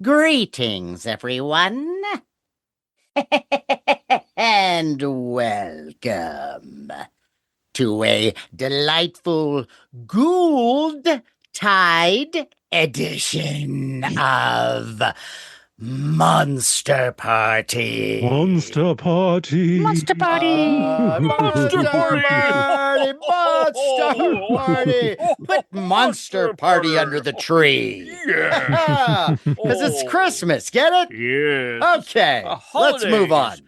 Greetings, everyone, and welcome to a delightful Gould-Tide edition of Monster Party. Monster Party. Monster Party. Monster Party. Monster Party. Put Monster Party under the tree. Yeah. Because it's Christmas. Get it? Yeah. Okay. Let's move on.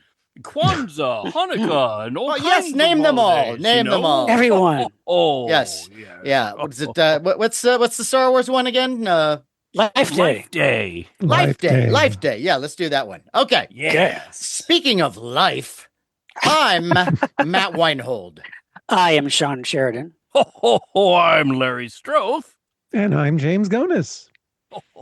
Kwanzaa, Hanukkah, and all Oh, yes, kinds name of them all. holidays, Name you them know? all. Everyone. Oh, Yes. Yeah. What is it? What's the Star Wars one again? Life Day. Life Day. Life Day. Yeah, let's do that one. Okay. Yes. Speaking of life, I'm Matt Weinhold. I am Shawn Sheridan. Oh, I'm Larry Strothe. And I'm James Gonis.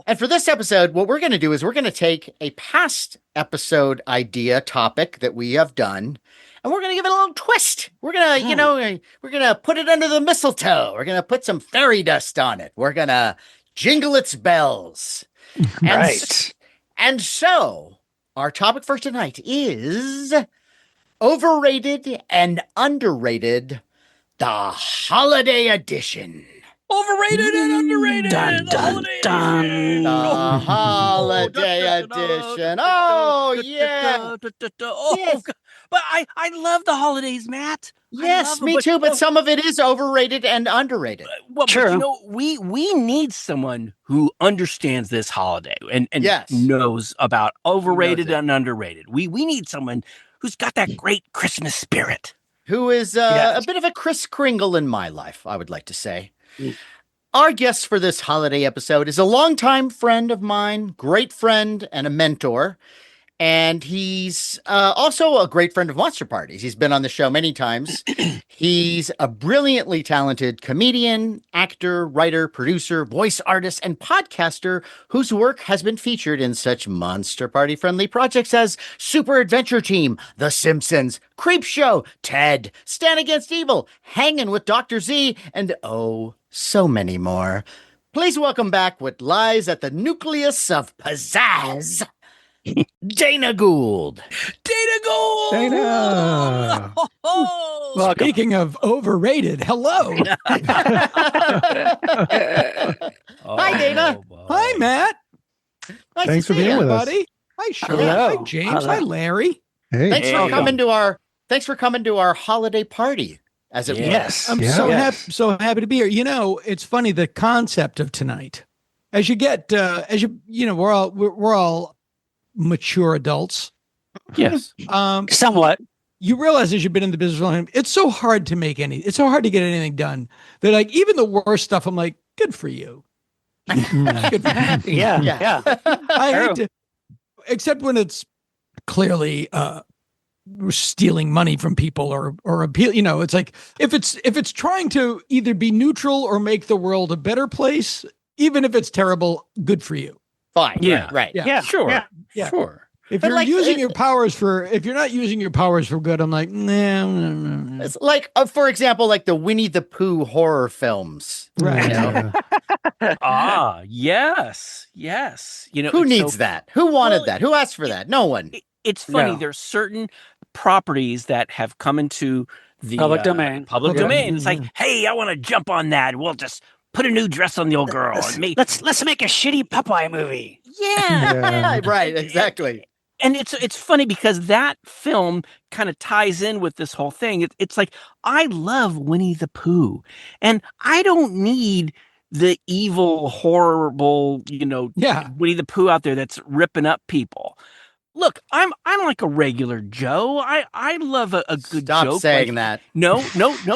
And for this episode, what we're going to do is we're going to take a past episode idea topic that we have done, and we're going to give it a little twist. We're going to, we're going to put it under the mistletoe. We're going to put some fairy dust on it. We're going to jingle its bells. Right. And so our topic for tonight is overrated and underrated, the holiday edition. Overrated and underrated. Dun, The dun, holiday dun. edition. The holiday edition. Oh, yeah. Oh, Yes. God. But I love the holidays, Matt. I Yes, love 'em, me too, but some of it is overrated and underrated. Well, True. but, you know, we need someone who understands this holiday and Yes. knows about overrated it. and underrated. We need someone who's got that great Christmas spirit. Who is Yes. a bit of a Kris Kringle in my life, I would like to say. Mm. Our guest for this holiday episode is a longtime friend of mine, great friend and a mentor. And he's also a great friend of Monster Parties. He's been on the show many times. He's a brilliantly talented comedian, actor, writer, producer, voice artist, and podcaster whose work has been featured in such Monster Party friendly projects as Super Adventure Team, The Simpsons, CREEPSHOW, Ted, Stand Against Evil, Hangin' with Dr. Z, and oh, so many more. Please welcome back what lies at the nucleus of pizzazz, Dana Gould. Dana Gould! Dana! Oh, Welcome. Speaking of overrated, hello. Hi, Dana. boy. Hi, Matt. Nice Thanks to for see being you. with us. Buddy. Hi, Sean. Hello. Hi, James. Hello. Hi, Larry. Hey. Thanks Hey. for coming to our holiday party, as it Yes. I'm Yeah. so Yes. happy to be here. You know, it's funny the concept of tonight. As you get, we're all mature adults. Yes. Somewhat. You realize as you've been in the business for a long time, it's so hard to get anything done. That like even the worst stuff, I'm like, good for you. Good for you. Yeah. Yeah. Yeah. I True. hate to, except when it's clearly stealing money from people or appeal. You know, it's like if it's trying to either be neutral or make the world a better place, even if it's terrible, good for you. Fine. Yeah. Right. Yeah. Yeah. Sure. Yeah. Yeah. Sure. If But you're like, using your powers if you're not using your powers for good, I'm like, nah. It's like, for example, like the Winnie the Pooh horror films. Right. You know? Yes. Yes. You know, Who it's needs so- that? Who wanted Well, that? Who asked for that? No one. It's funny. No. There's certain properties that have come into the Public domain. Public Yeah. domain. It's like, Mhm. hey, I want to jump on that. We'll just put a new dress on the old girl. And me. Let's make a shitty Popeye movie. Yeah. Yeah. Right. Exactly. And it's funny because that film kind of ties in with this whole thing. It's like, I love Winnie the Pooh, and I don't need the evil, horrible, Yeah. Winnie the Pooh out there that's ripping up people. Look, I'm like a regular Joe. I love a good Stop joke. saying like, that. No,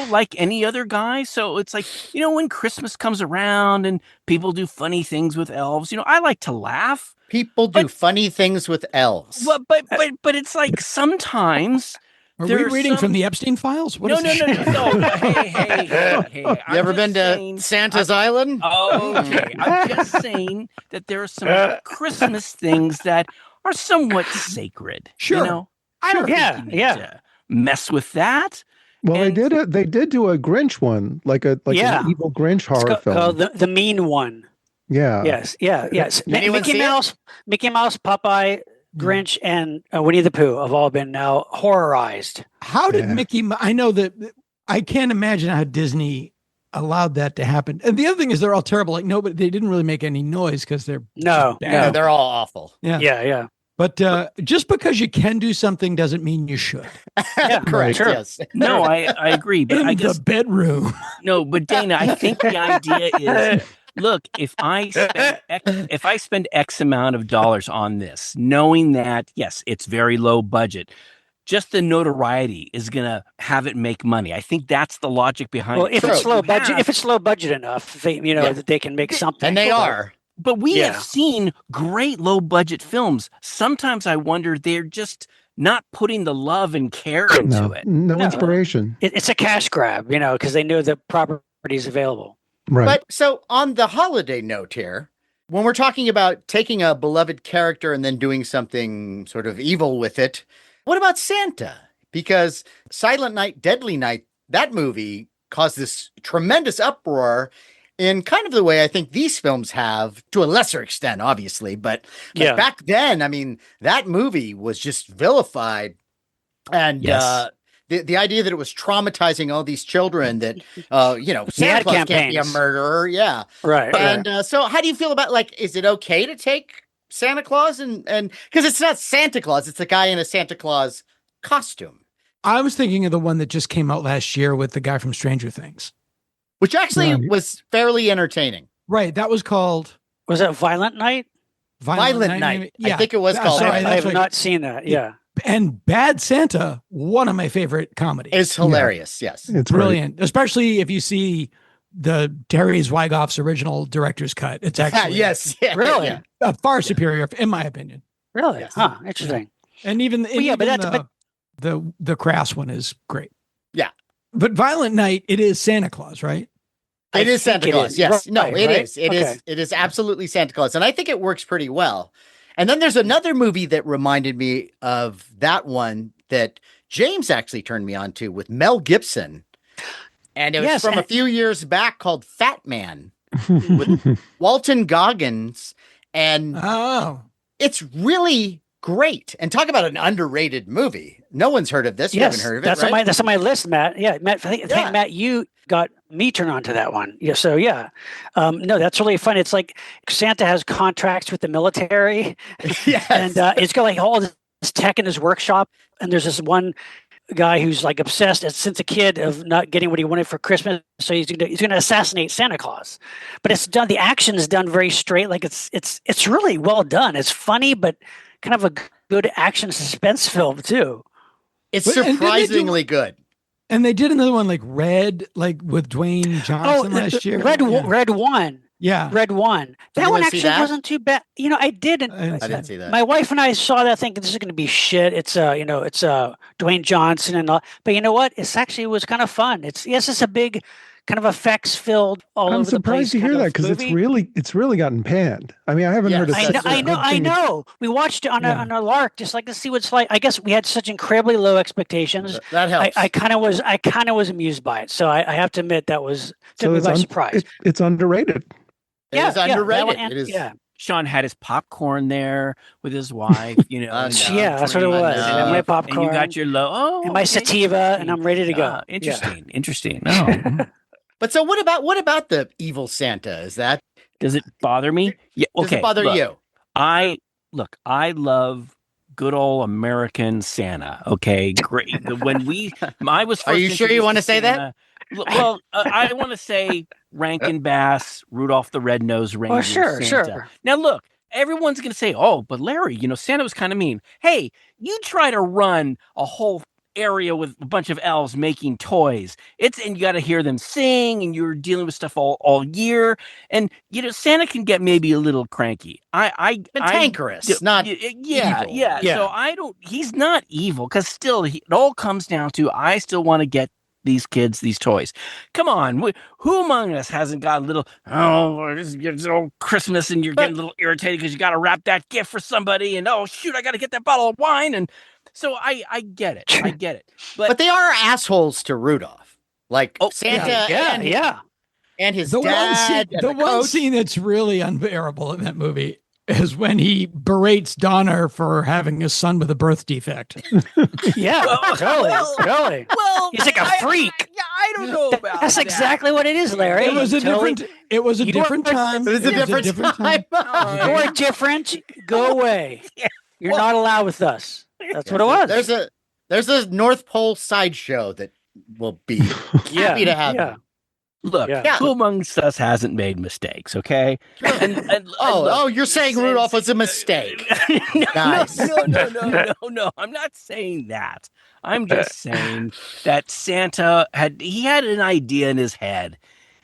like any other guy. So it's like, when Christmas comes around and people do funny things with elves, I like to laugh. People do But- funny things with elves. But it's like sometimes Are There we are reading some- from the Epstein files? What no, is no, this? no. Hey. You I'm ever just been to saying- Santa's Island? Okay, I'm just saying that there are some Christmas things that are somewhat sacred. Sure. I don't Sure. think you need Yeah. to mess with that. Well, And- they did do a Grinch one, like Yeah. an evil Grinch It's horror film. called the mean one. Yeah. Yes, yes. Anyone see it? Mickey Mouse, Popeye, Grinch, and Winnie the Pooh have all been now horrorized. How did Yeah. I know that I can't imagine how Disney allowed that to happen. And the other thing is they're all terrible. Like they didn't really make any noise because they're No, just bad. No, they're all awful. Yeah. But just because you can do something doesn't mean you should. Yeah, Correct. sure. Yes. No, I agree, but In I guess the bedroom. no, but Dana, I think the idea is, look, if I spend X amount of dollars on this, knowing that yes, it's very low budget, just the notoriety is gonna have it make money. I think that's the logic behind Well, it. if True. it's low budget, if it's low budget enough, that they can make something. And they are. But we Yeah. have seen great low budget films. Sometimes I wonder they're just not putting the love and care into it. No inspiration. It's a cash grab, because they know the property is available. Right. But so on the holiday note here, when we're talking about taking a beloved character and then doing something sort of evil with it, what about Santa? Because Silent Night, Deadly Night, that movie caused this tremendous uproar in kind of the way I think these films have, to a lesser extent, obviously. But Yeah. back then, I mean, that movie was just vilified. And Yes. the idea that it was traumatizing all these children, that, Santa ad Claus can't be a campaigns. murderer. Yeah. Right. And so how do you feel about, like, is it okay to take Santa Claus and because it's not Santa Claus, it's a guy in a Santa Claus costume, I was thinking of the one that just came out last year with the guy from Stranger Things. which actually Right. was fairly entertaining. Right. That was called Was that Violent Night? Violent Night. Yeah. I think it was called. Sorry, that. I that's have right. not seen that. Yeah. And Bad Santa, one of my favorite comedies. It's hilarious. Yes. It's brilliant, especially if you see the Terry Zweigoff's original director's cut. It's actually Yes. Yeah, Really? yeah. far superior, in my opinion. Really? Yes. Huh. Interesting. And even, Well, yeah, but even that's- the crass one is great. Yeah. But Violent Night, it is Santa Claus, right? It is Santa think it Claus. is. Yes. No, Right, it right? is. It Okay. is. It is absolutely Santa Claus. And I think it works pretty well. And then there's another movie that reminded me of that one that James actually turned me on to, with Mel Gibson. And it was Yes, from a and- few years back, called Fat Man, with Walton Goggins. And Oh. it's really great. And talk about an underrated movie. No one's heard of this. You Yes, haven't heard of it, that's right? that's on my list, Matt. Yeah, Matt. I think Yeah. Matt, you got me turned on to that one. Yeah, so yeah, no, that's really fun. It's like Santa has contracts with the military, Yes. and it's got like all this tech in his workshop. And there's this one guy who's like obsessed since a kid of not getting what he wanted for Christmas, so he's gonna assassinate Santa Claus. But it's done. The action is done very straight. Like it's really well done. It's funny, but kind of a good action suspense film too. It's But- and didn't they do- surprisingly good. And they did another one like Red, like with Dwayne Johnson last year. Red Yeah. One. Yeah. Red One. That you one wanna see actually that? wasn't too bad. I didn't. I I didn't see that. My wife and I saw that thinking this is going to be shit. It's Dwayne Johnson and all. But you know what? It was kind of fun. It's a big kind of effects filled all I'm over the place. surprised to hear kind that of because movie. it's really gotten panned. I mean, I haven't heard a Yes. such a I good know. thing. We watched it on Yeah. a lark, just like to see what it's like. I guess we had such incredibly low expectations. That helps. I kind of was amused by it. So I have to admit that took me it's by surprise. It's underrated. It is that underrated. one, and- It is. yeah. Sean had his popcorn there with his wife, No, Yeah, that's what it was. no. And my And popcorn. you got your and my sativa, and I'm ready to go. Interesting. No. But so what about the evil Santa? Is that Does it bother me? Yeah. does Okay. it bother look, you? I love good old American Santa. Okay, great. I was. Are you first sure you introduced wanna to say that? Santa- Well, I want to say Rankin Bass, Rudolph the Red-Nosed Reindeer. Oh, sure, Santa. sure. Now look, everyone's going to say, "Oh, but Larry, Santa was kind of mean." Hey, you try to run a whole area with a bunch of elves making toys. And you got to hear them sing, and you're dealing with stuff all year. And Santa can get maybe a little cranky. Cantankerous, not yeah, evil. yeah. Yeah. So he's not evil, because still it all comes down to, I still want to get these kids these toys. Come on, who among us hasn't got a little, it's old Christmas, and you're getting a little irritated because you got to wrap that gift for somebody, and oh shoot, I got to get that bottle of wine. And so I get it. But they are assholes to Rudolph. Like Oh, Santa yeah, and yeah. and his The dad. the one coach. scene that's really unbearable in that movie is when he berates Donner for having a son with a birth defect. Yeah, totally. Well, He's like a freak. I don't know about That's that. exactly what it is, Larry. It was a Totally- different. It was a You different are- time. It was a different time. You're different. Go away. You're not allowed with us. That's what it was. There's a North Pole sideshow that will be happy to have. Yeah. Look, Yeah. who amongst us hasn't made mistakes, okay? And Oh, you're saying Rudolph was a mistake. Nice. No. I'm not saying that. I'm just saying that Santa had an idea in his head,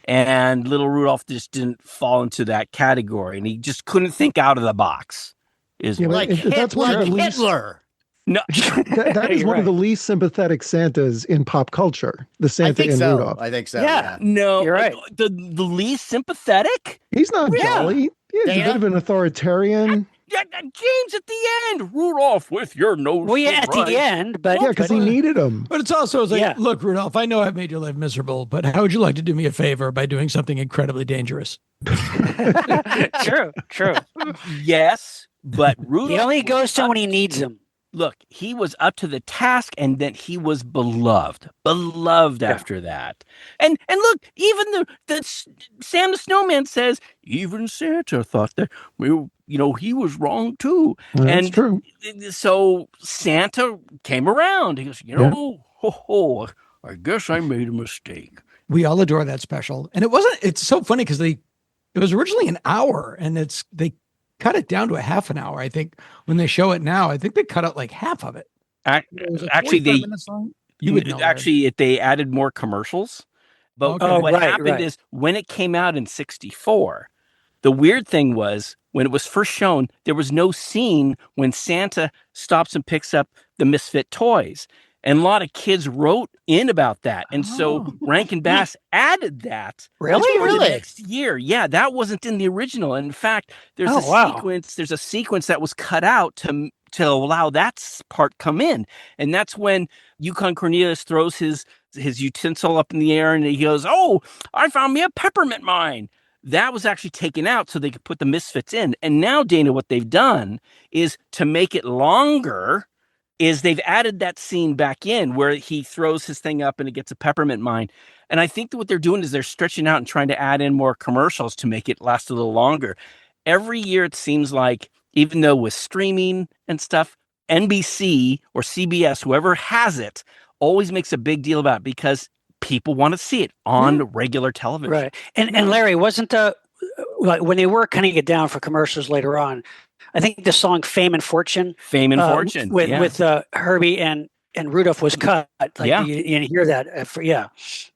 and little Rudolph just didn't fall into that category, and he just couldn't think out of the box. Is Yeah, Like that's one of the least. Hitler. no. That is You're one of the right. least sympathetic Santas in pop culture. The I Santa think in so. Rudolph. I think so. Yeah. No, You're right. The least sympathetic? He's not Yeah. jolly. He's a Dana? bit of an authoritarian. James at the end, Rudolph with your nose. Well, yeah, so at the bright. end, but Yeah, because he needed him. But it's also like, Yeah. look, Rudolph, I know I've made your life miserable, but how would you like to do me a favor by doing something incredibly dangerous? true. Yes, but Rudolph. He only goes to when he needs him. Look, he was up to the task, and then he was beloved after that. And look, even the Sam the Snowman says even Santa thought that he was wrong too. That's and true. So Santa came around. He goes, I guess I made a mistake. We all adore that special. And it's so funny because it was originally an hour and they cut it down to a half an hour. I think when they show it now, I think they cut out like half of it. Was it Actually, 45 minutes long? You would know. Larry. they added more commercials. But Okay. what right, happened right. is when it came out in 1964, the weird thing was when it was first shown, there was no scene when Santa stops and picks up the misfit toys. And a lot of kids wrote in about that. And so Rankin Bass added that. Really? for the next year. Yeah, that wasn't in the original. And in fact, there's a sequence that was cut out to allow that part come in. And that's when Yukon Cornelius throws his utensil up in the air and he goes, "Oh, I found me a peppermint mine." That was actually taken out so they could put the misfits in. And now, Dana, what they've done is to make it longer is they've added that scene back in where he throws his thing up and it gets a peppermint mine. And I think that what they're doing is they're stretching out and trying to add in more commercials to make it last a little longer. Every year, it seems like, even though with streaming and stuff, NBC or CBS, whoever has it, always makes a big deal about it because people want to see it on regular television. Right. And Larry, wasn't like when they were cutting it down for commercials later on, I think the song Fame and Fortune with Herbie and Rudolph was cut. Like you hear that.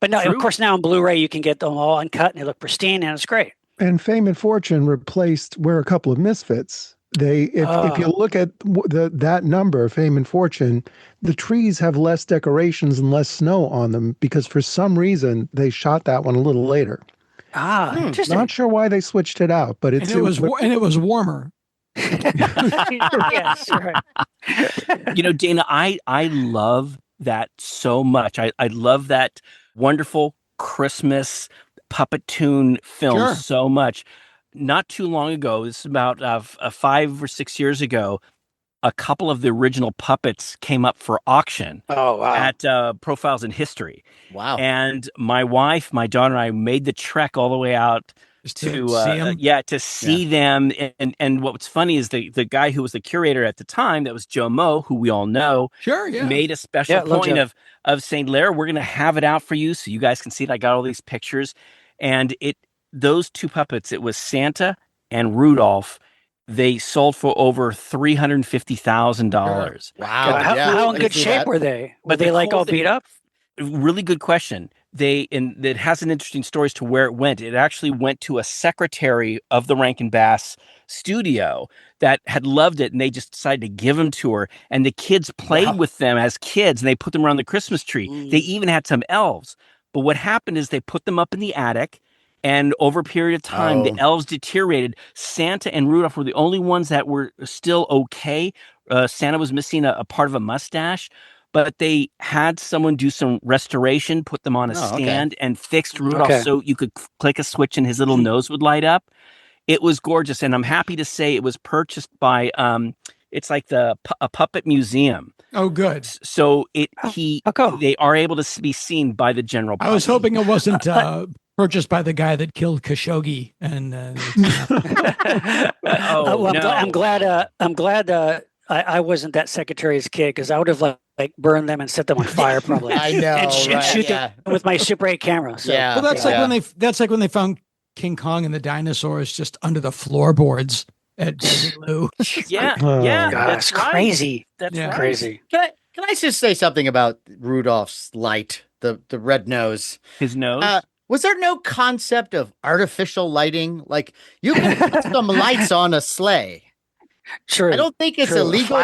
But no, of course, now on Blu-ray, you can get them all uncut and they look pristine and it's great. And Fame and Fortune replaced We're a Couple of Misfits. If you look at that number, Fame and Fortune, the trees have less decorations and less snow on them because for some reason they shot that one a little later. Interesting. Not sure why they switched it out, but it was warmer. Yes, right. Dana, I love that so much. I love that wonderful Christmas puppet tune film so much. Not too long ago, this is about 5 or 6 years ago, a couple of the original puppets came up for auction at Profiles in History. Wow. And my wife, my daughter, and I made the trek all the way out to see them. And what's funny is the guy who was the curator at the time, that was Joe Moe, who we all know, made a special point of saying, "Larry, we're going to have it out for you so you guys can see it. I got all these pictures." And those two puppets, it was Santa and Rudolph. They sold for over $350,000. Wow. How in good shape were they? Were they like all beat up? Really good question. It has an interesting story as to where it went. It actually went to a secretary of the Rankin Bass studio that had loved it, and they just decided to give them to her. And the kids played with them as kids, and they put them around the Christmas tree. They even had some elves. But what happened is they put them up in the attic, and over a period of time, the elves deteriorated. Santa and Rudolph were the only ones that were still okay. Santa was missing a part of a mustache. but they had someone do some restoration, put them on a stand, and fixed Rudolph so you could click a switch and his little nose would light up. It was gorgeous, and I'm happy to say it was purchased by it's like a puppet museum. Oh, good. So they are able to be seen by the general public. I was hoping it wasn't purchased by the guy that killed Khashoggi. And I'm glad I wasn't that secretary's kid, because I would have like burned them and set them on fire probably. I know, and shoot them with my Super 8 camera. So, Yeah. well, that's like when they found King Kong and the dinosaurs just under the floorboards at Lou. Yeah, God, that's crazy. That's crazy. Can I just say something about Rudolph's light, the red nose? His nose? Was there no concept of artificial lighting? Like, you can put some lights on a sleigh. True. I don't think it's illegal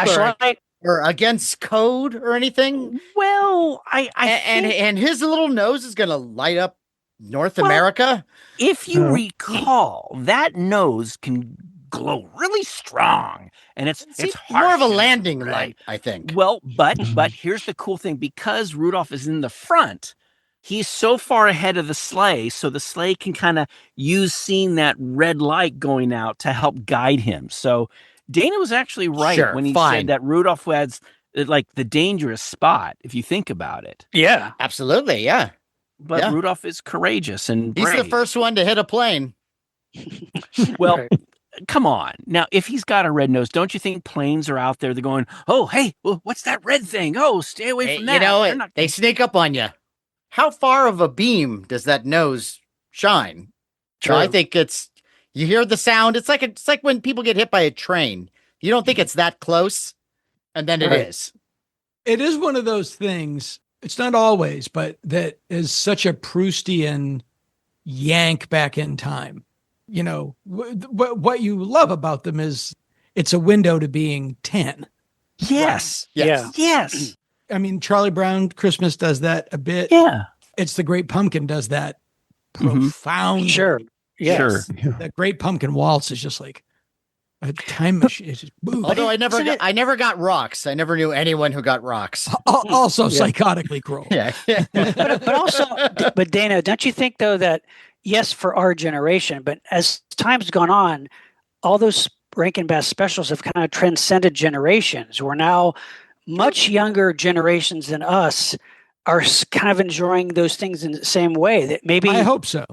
or against code or anything. Well, and his little nose is going to light up North America. If you recall, that nose can glow really strong, and it's more of a harsh, landing right? light, I think. Well, but here's the cool thing: because Rudolph is in the front, he's so far ahead of the sleigh, so the sleigh can kind of use seeing that red light going out to help guide him. So Dana was actually right when he said that Rudolph was like the dangerous spot, if you think about it. Yeah, absolutely. Yeah. But Rudolph is courageous and brave. He's the first one to hit a plane. Well, come on. Now, if he's got a red nose, don't you think planes are out there? They're going, oh, hey, what's that red thing? Oh, stay away from that. You know, they sneak up on you. How far of a beam does that nose shine? So I think you hear the sound. It's like when people get hit by a train. You don't think it's that close, and then it is. It is one of those things. It's not always, but that is such a Proustian yank back in time. You know, what you love about them is it's a window to being 10. Yes. Right. Yeah. Yes. I mean, Charlie Brown Christmas does that a bit. Yeah. It's the Great Pumpkin does that profound. Sure. Yes. Sure. The Great Pumpkin Waltz is just like a time machine. It's just, although I never got rocks. I never knew anyone who got rocks. Also psychotically cruel. Yeah. but Dana, don't you think though that yes, for our generation, but as time's gone on, all those Rankin Bass specials have kind of transcended generations. We're now much younger generations than us are kind of enjoying those things in the same way. That maybe I hope so.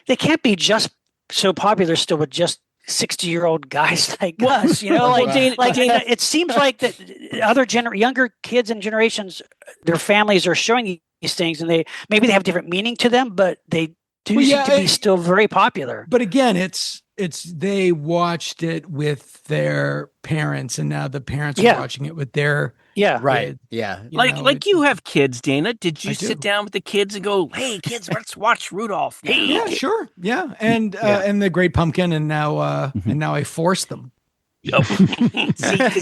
They can't be just so popular still with just 60-year-old guys like us, you know, it seems like that other younger kids and generations, their families are showing these things, and maybe they have different meaning to them, but they do seem to be still very popular. But again, it's they watched it with their parents, and now the parents are watching it with their right. Yeah. Like you have kids, Dana. Did you sit down with the kids and go, "Hey, kids, let's watch Rudolph"? Now. Yeah, sure. Yeah, and the Great Pumpkin, and now I force them. See,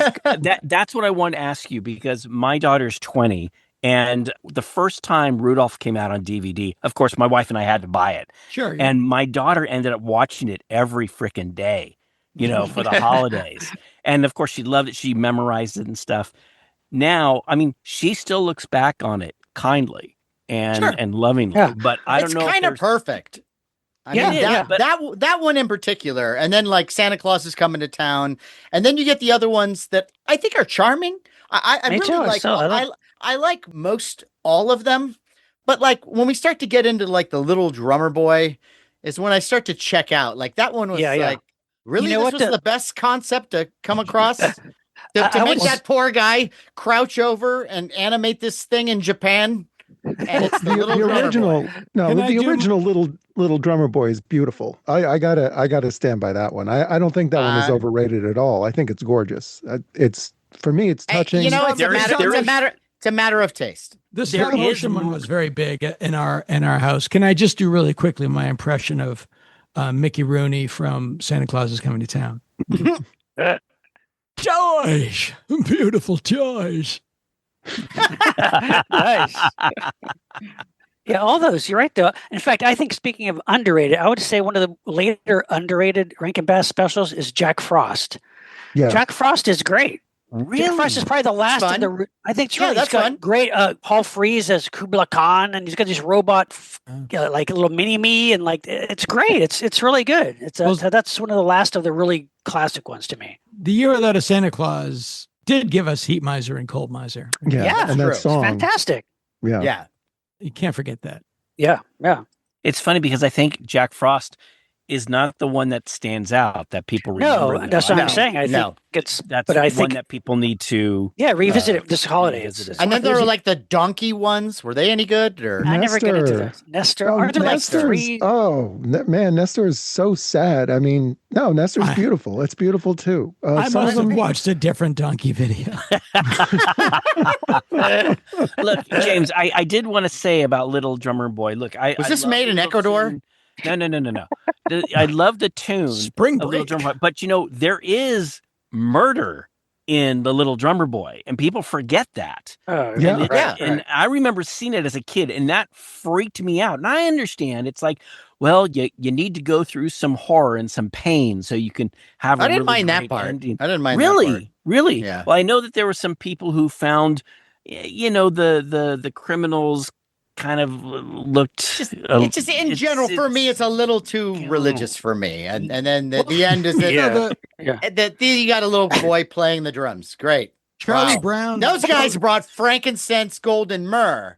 that's what I want to ask you, because my daughter's 20, and the first time Rudolph came out on DVD, of course, my wife and I had to buy it. Sure. And my daughter ended up watching it every freaking day, you know, for the holidays. And of course, she loved it. She memorized it and stuff. Now, I mean, she still looks back on it kindly and lovingly, but I don't know. It's kind of perfect. I mean, that one in particular, and then like Santa Claus is coming to town, and then you get the other ones that I think are charming. I really like. I like most all of them, but like when we start to get into like the Little Drummer Boy, is when I start to check out. Like that one was like, really, this was the best concept to come across. To make that poor guy crouch over and animate this thing in Japan, and it's the original. The original little Drummer Boy is beautiful. I gotta stand by that one. I don't think that one is overrated at all. I think it's gorgeous. It's for me, it's touching. You know, it's a matter of taste. The stop motion one was very big in our house. Can I just do really quickly my impression of Mickey Rooney from Santa Claus is Coming to Town? Toys, beautiful toys. Nice. Yeah, all those. You're right, though. In fact, I think speaking of underrated, I would say one of the later underrated Rankin Bass specials is Jack Frost. Yeah, Jack Frost is great. Jack Frost is probably the last of fun. the. I think it's Yeah, really. that's He's got fun. great. Paul Frees as Kubla Khan, and he's got these robot, like a little mini me, and like it's great. It's really good. That's one of the last of the really classic ones to me. The Year Without a Santa Claus did give us Heat Miser and Cold Miser. Yeah, and that true. song. Fantastic. Yeah. You can't forget that. Yeah. It's funny because I think Jack Frost is not the one that stands out that people remember. No, that's what I'm saying. I think that's but I one think that people need to revisit it this holiday. revisit it. And then there were like the donkey ones. Were they any good? Or I never get into Nestor. those. Nestor. Oh, Aren't there like Nestor's- three? Oh man, Nestor is so sad. I mean, no, Nestor's beautiful. It's beautiful too. I Some must of have them- watched a different donkey video. Look, James, I did want to say about Little Drummer Boy. Look, Was I this love made the in little Ecuador? tune. No. I love the tune Spring of Little Break. Drummer Boy, but there is murder in the Little Drummer Boy, and people forget that. Oh, Yeah. And, Right. and I remember seeing it as a kid, and that freaked me out. And I understand it's like, well, you need to go through some horror and some pain so you can have. I a didn't really mind that great part. ending. I didn't mind that part. Really. Yeah. Well, I know that there were some people who found, the criminals kind of looked. It's just in general for me, it's a little too religious for me. And then the end is that you got a little boy playing the drums. Great. Charlie Wow. Brown. Those guys brought frankincense, gold, and myrrh,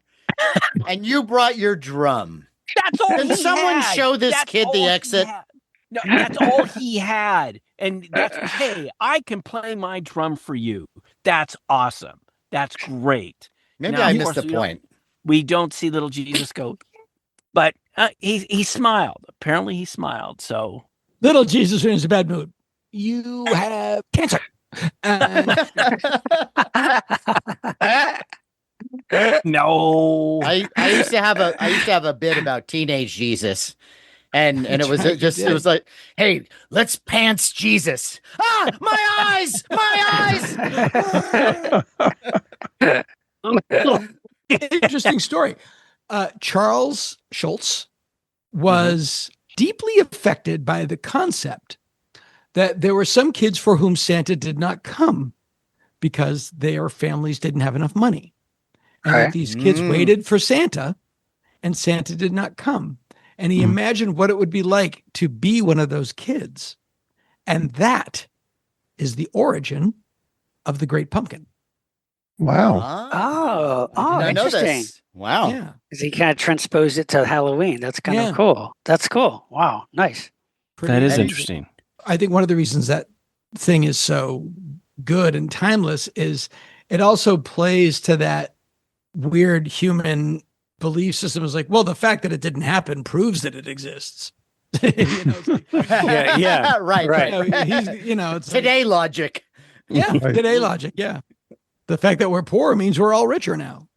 and you brought your drum. That's all. Can he someone had. show this That's kid all the he exit? had. No, that's all he had, and that's hey, I can play my drum for you. That's awesome. That's great. Maybe Now, I of missed course, the point. We don't see little Jesus go, but he smiled. Apparently, he smiled. So Little Jesus was in a bad mood. You have cancer. And no, I used to have a bit about teenage Jesus. And it was right, you just did. it was like, hey, let's pants Jesus. Ah, my eyes, interesting story. Charles Schultz was deeply affected by the concept that there were some kids for whom Santa did not come because their families didn't have enough money. And that these kids waited for Santa and Santa did not come. And he imagined what it would be like to be one of those kids. And that is the origin of the Great Pumpkin. Wow. I know interesting. this. Wow. Yeah. Because he kind of transposed it to Halloween. That's kind Yeah. of cool. That's cool. Wow, nice. that is And- interesting. I think one of the reasons that thing is so good and timeless is it also plays to that weird human belief system. Is like, well, the fact that it didn't happen proves that it exists. It's like, right. it's Today logic. like, Right. today logic. Yeah. The fact that we're poor means we're all richer now.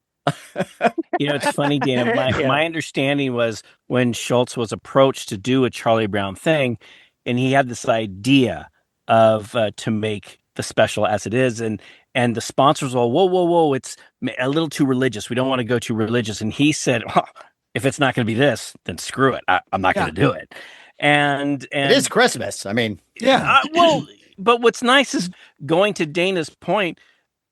It's funny, Dana. My understanding was when Schultz was approached to do a Charlie Brown thing, and he had this idea of to make the special as it is, and the sponsors were, whoa, it's a little too religious. We don't want to go too religious. And he said, if it's not going to be this, then screw it. I'm not going to do it. And It is Christmas. I mean, Yeah. But what's nice is going to Dana's point.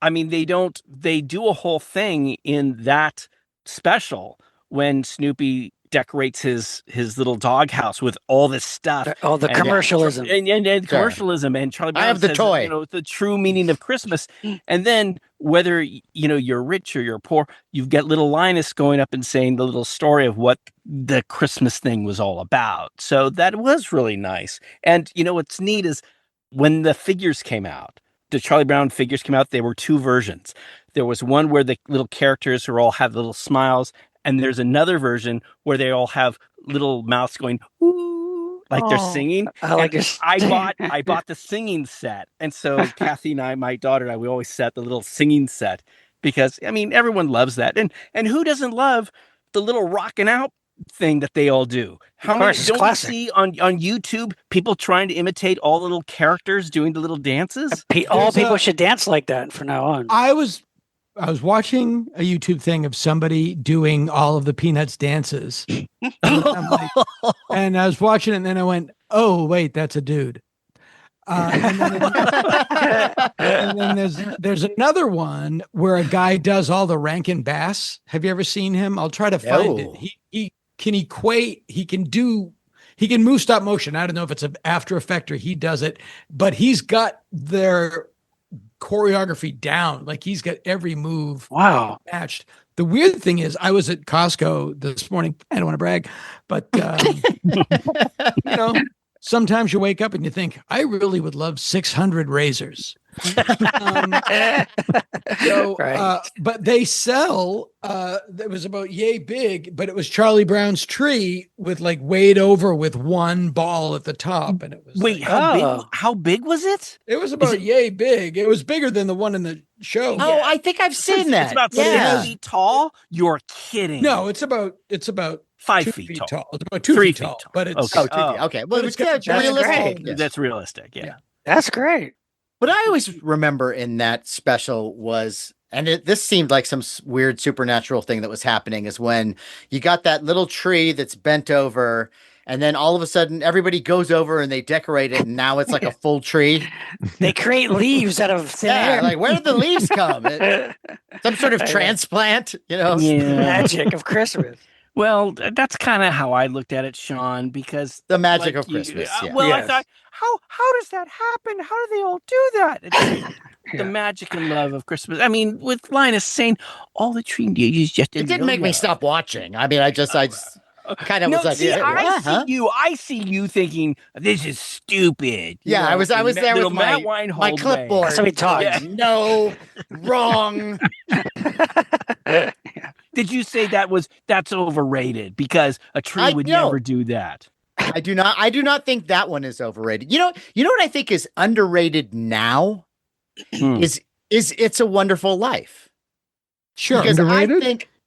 I mean, they do a whole thing in that special when Snoopy decorates his little doghouse with all this stuff. All the And- commercialism. and commercialism, and Charlie Brown I have the says, toy. the true meaning of Christmas. And then whether you're rich or you're poor, you get little Linus going up and saying the little story of what the Christmas thing was all about. So that was really nice. And what's neat is when the figures came out, the Charlie Brown figures came out, there were two versions. There was one where the little characters all have little smiles, and there's another version where they all have little mouths going ooh, like they're singing. I like And this. I bought the singing set, and so Kathy and I, my daughter and I, we always set the little singing set because everyone loves that, and who doesn't love the little rocking out thing that they all do? How Of many course, it's don't you classic. see on YouTube people trying to imitate all the little characters doing the little dances? All There's people a- should dance like that from now on. I was watching a YouTube thing of somebody doing all of the Peanuts dances. And I was watching it and then I went, oh, wait, that's a dude. And then there's another one where a guy does all the Rankin Bass. Have you ever seen him? I'll try to find No. it. He can equate. He can move stop motion. I don't know if it's an After Effect or he does it, but he's got their choreography down. Like he's got every move Wow. matched. The weird thing is, I was at Costco this morning. I don't want to brag, but sometimes you wake up and you think, I really would love 600 razors. But they sell. It was about yay big, but it was Charlie Brown's tree with like weighed over with one ball at the top, and it was Wait, how big was it? It was about yay big. It was bigger than the one in the show. Oh, I think I've seen that. It's about 6 feet tall. You're kidding. No, it's about 5 2 feet tall. tall. It's about 2 3 feet tall, tall. but it's Okay. Okay. Well, But it's it's got- realistic. great. That's realistic. Yeah. That's great. What I always remember in that special was, and this seemed like some weird supernatural thing that was happening, is when you got that little tree that's bent over, and then all of a sudden everybody goes over and they decorate it, and now it's like a full tree. They create leaves out of thin Yeah, air. like where did the leaves come? Some sort of transplant, Yeah. Magic of Christmas. Well, that's kind of how I looked at it, Sean, because The magic like of Christmas. Yeah. Well, Yes. I thought, how does that happen? How do they all do that? It's Yeah. the magic and love of Christmas. I mean, with Linus saying all the tree is just It didn't make me stop watching. I mean, I just kind of No, was like, see, yeah, I see you thinking this is stupid. You Yeah, I know, was there little with Matt my Weinhold way. clipboard. That's how we talk. Yeah. No, wrong. Did you say that's overrated because a tree would no. never do that? I do not think that one is overrated. You know what I think is underrated now Hmm. is It's a Wonderful Life. sure. Because Underrated?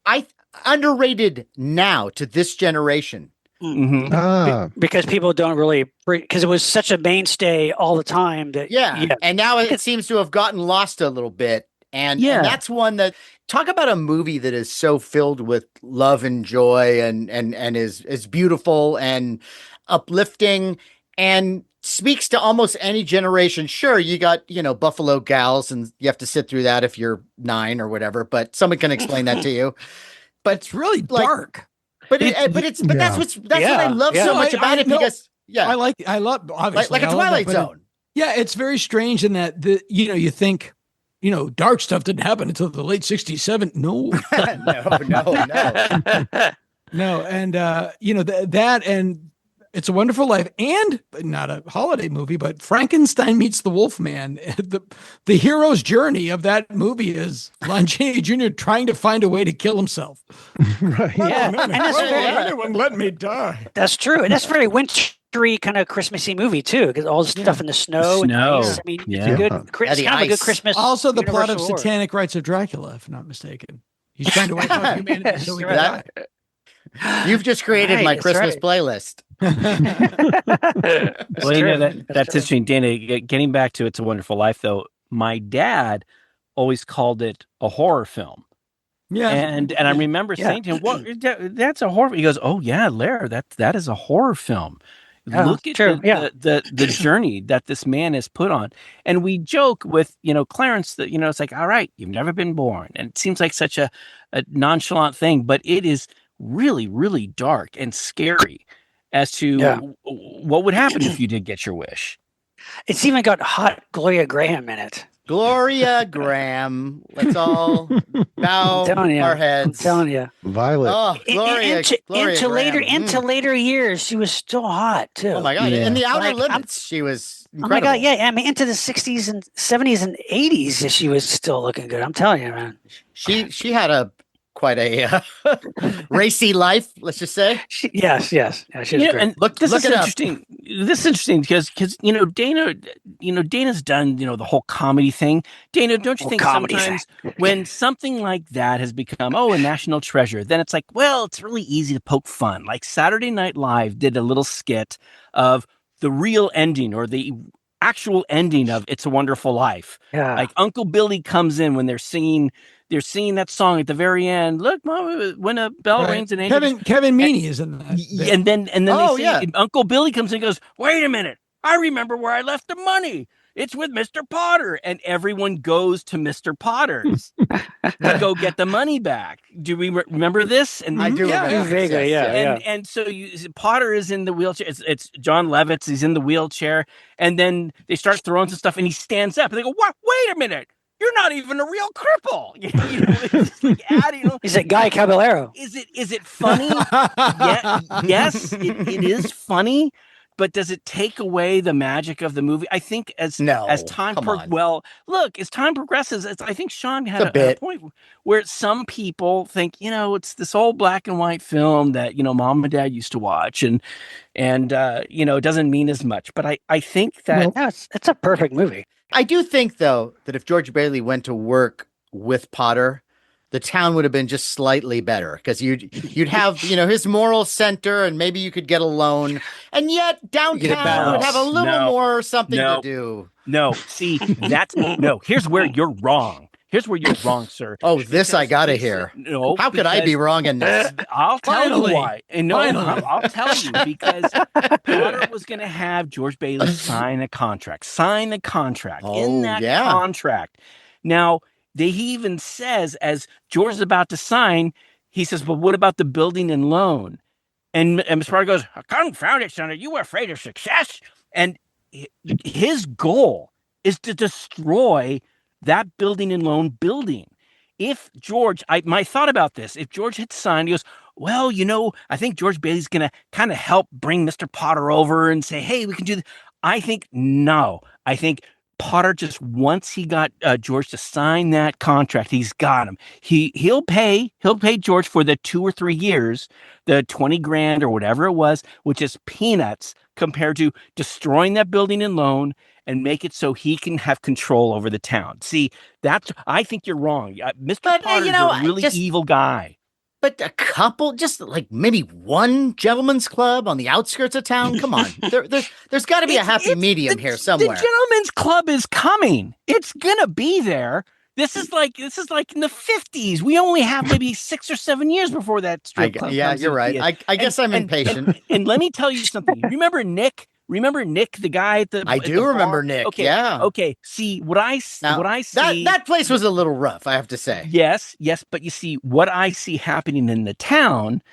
I think underrated now to this generation. Mhm. Because people don't really, because it was such a mainstay all the time that Yeah. And now it seems to have gotten lost a little bit. And that's one that, talk about a movie that is so filled with love and joy and is beautiful and uplifting and speaks to almost any generation. Sure, you got, Buffalo Gals, and you have to sit through that if you're 9 or whatever, but someone can explain that to you. But It's really dark. But that's what I love so much about it, because I love obviously like a I love that, Twilight but Zone. it's very strange in that you think dark stuff didn't happen until the late 60s, 70s. No. No, and that and It's a Wonderful Life, and not a holiday movie, but Frankenstein Meets the Wolfman. The hero's journey of that movie is Lon Chaney Jr. trying to find a way to kill himself. Right. Yeah, and that's anyone let me die. That's true, and that's very wintry kind of Christmassy movie too, because all the stuff in the snow. And Snow. ice. I mean, Yeah. it's a good. Yeah, It's the kind of a good ice. Christmas. Also, the plot of universal award. Satanic Rites of Dracula, if not mistaken. He's trying to wipe out humanity so he can That- die. You've just created Right, my that's Christmas right. playlist. Well, true. that's That's true. interesting, Dana. Getting back to It's a Wonderful Life, though, my dad always called it a horror film, Yeah. and I remember Yeah. saying to him, "What? That's a horror." He goes, "Oh yeah, Lair, that is a horror film. Yeah, Look at true, yeah. the journey that this man has put on." And we joke with Clarence that it's like, "All right, you've never been born," and it seems like such a nonchalant thing, but it is really, really dark and scary as to Yeah. what would happen if you did get your wish. It's even got hot Gloria Graham in it. Gloria Graham. Let's all bow I'm telling you. our I'm heads. telling you. Violet. Oh, Gloria, Gloria Graham. Into later years, she was still hot too. Oh my God! Yeah. In the Outer Like, Limits, she was Oh my incredible. God, yeah. I mean, into the 60s and 70s and 80s, she was still looking good. I'm telling you, man. She had quite a racy life. Let's just say. Yes. Yeah, she was great. And Look this is it up. interesting. This is interesting because Dana's done the whole comedy thing. Dana, don't you Whole think comedy sometimes when something like that has become a national treasure, then it's like, well, it's really easy to poke fun. Like Saturday Night Live did a little skit of the real ending or the actual ending of It's a Wonderful Life. Yeah. Like Uncle Billy comes in when they're singing that song at the very end. Look, Mom, when a bell Right. rings, an angel. Kevin Meaney is in that. And then Oh, they say, yeah. Uncle Billy comes in and goes, wait a minute, I remember where I left the money. It's with Mr. Potter. And everyone goes to Mr. Potter's to go get the money back. Do we remember this? And I do remember. Vaguely, yeah. and so Potter is in the wheelchair. It's John Lovitz. He's in the wheelchair, and then they start throwing some stuff, and he stands up, and they go, "What? Wait a minute! You're not even a real cripple." It's like adding. He's a Guy Caballero. Is it funny? Yeah, yes, it is funny. But does it take away the magic of the movie? I think as time as time progresses, I think Sean had a point where some people think, it's this old black and white film that, mom and dad used to watch and it doesn't mean as much. But I think that it's a perfect movie. I do think, though, that if George Bailey went to work with Potter, the town would have been just slightly better because you'd have, his moral center and maybe you could get a loan. And yet downtown would have a little more something to do. No, see, here's where you're wrong. Here's where you're wrong, sir. Oh, this I got to hear. No. How could I be wrong in this? I'll tell you why. And I'll tell you because Potter was going to have George Bailey sign the contract. In that contract. Now, he even says, as George is about to sign, he says, "But what about the building and loan?" And Mr. Potter goes, "Confound it, son. Are you afraid of success?" And his goal is to destroy that building and loan building. If George, my thought about this, if George had signed, he goes, "Well, I think George Bailey's going to kind of help bring Mr. Potter over and say, hey, we can do this." I think Potter just, once he got George to sign that contract, he's got him. He'll pay George for the 2 or 3 years, the 20 grand or whatever it was, which is peanuts compared to destroying that building and loan and make it so he can have control over the town. See, I think you're wrong. Mr. Potter's a really evil guy. But a couple, just like maybe one gentleman's club on the outskirts of town. Come on, there's got to be a happy medium here somewhere. The gentleman's club is coming. It's gonna be there. This is like in the 50s. We only have maybe 6 or 7 years before that strip club. Yeah, you're right. I guess I'm impatient. And let me tell you something. Remember Nick? Remember Nick, the guy at the I do remember Nick. Okay, yeah. Okay. See what I see. That place was a little rough, I have to say. Yes. But you see, what I see happening in the town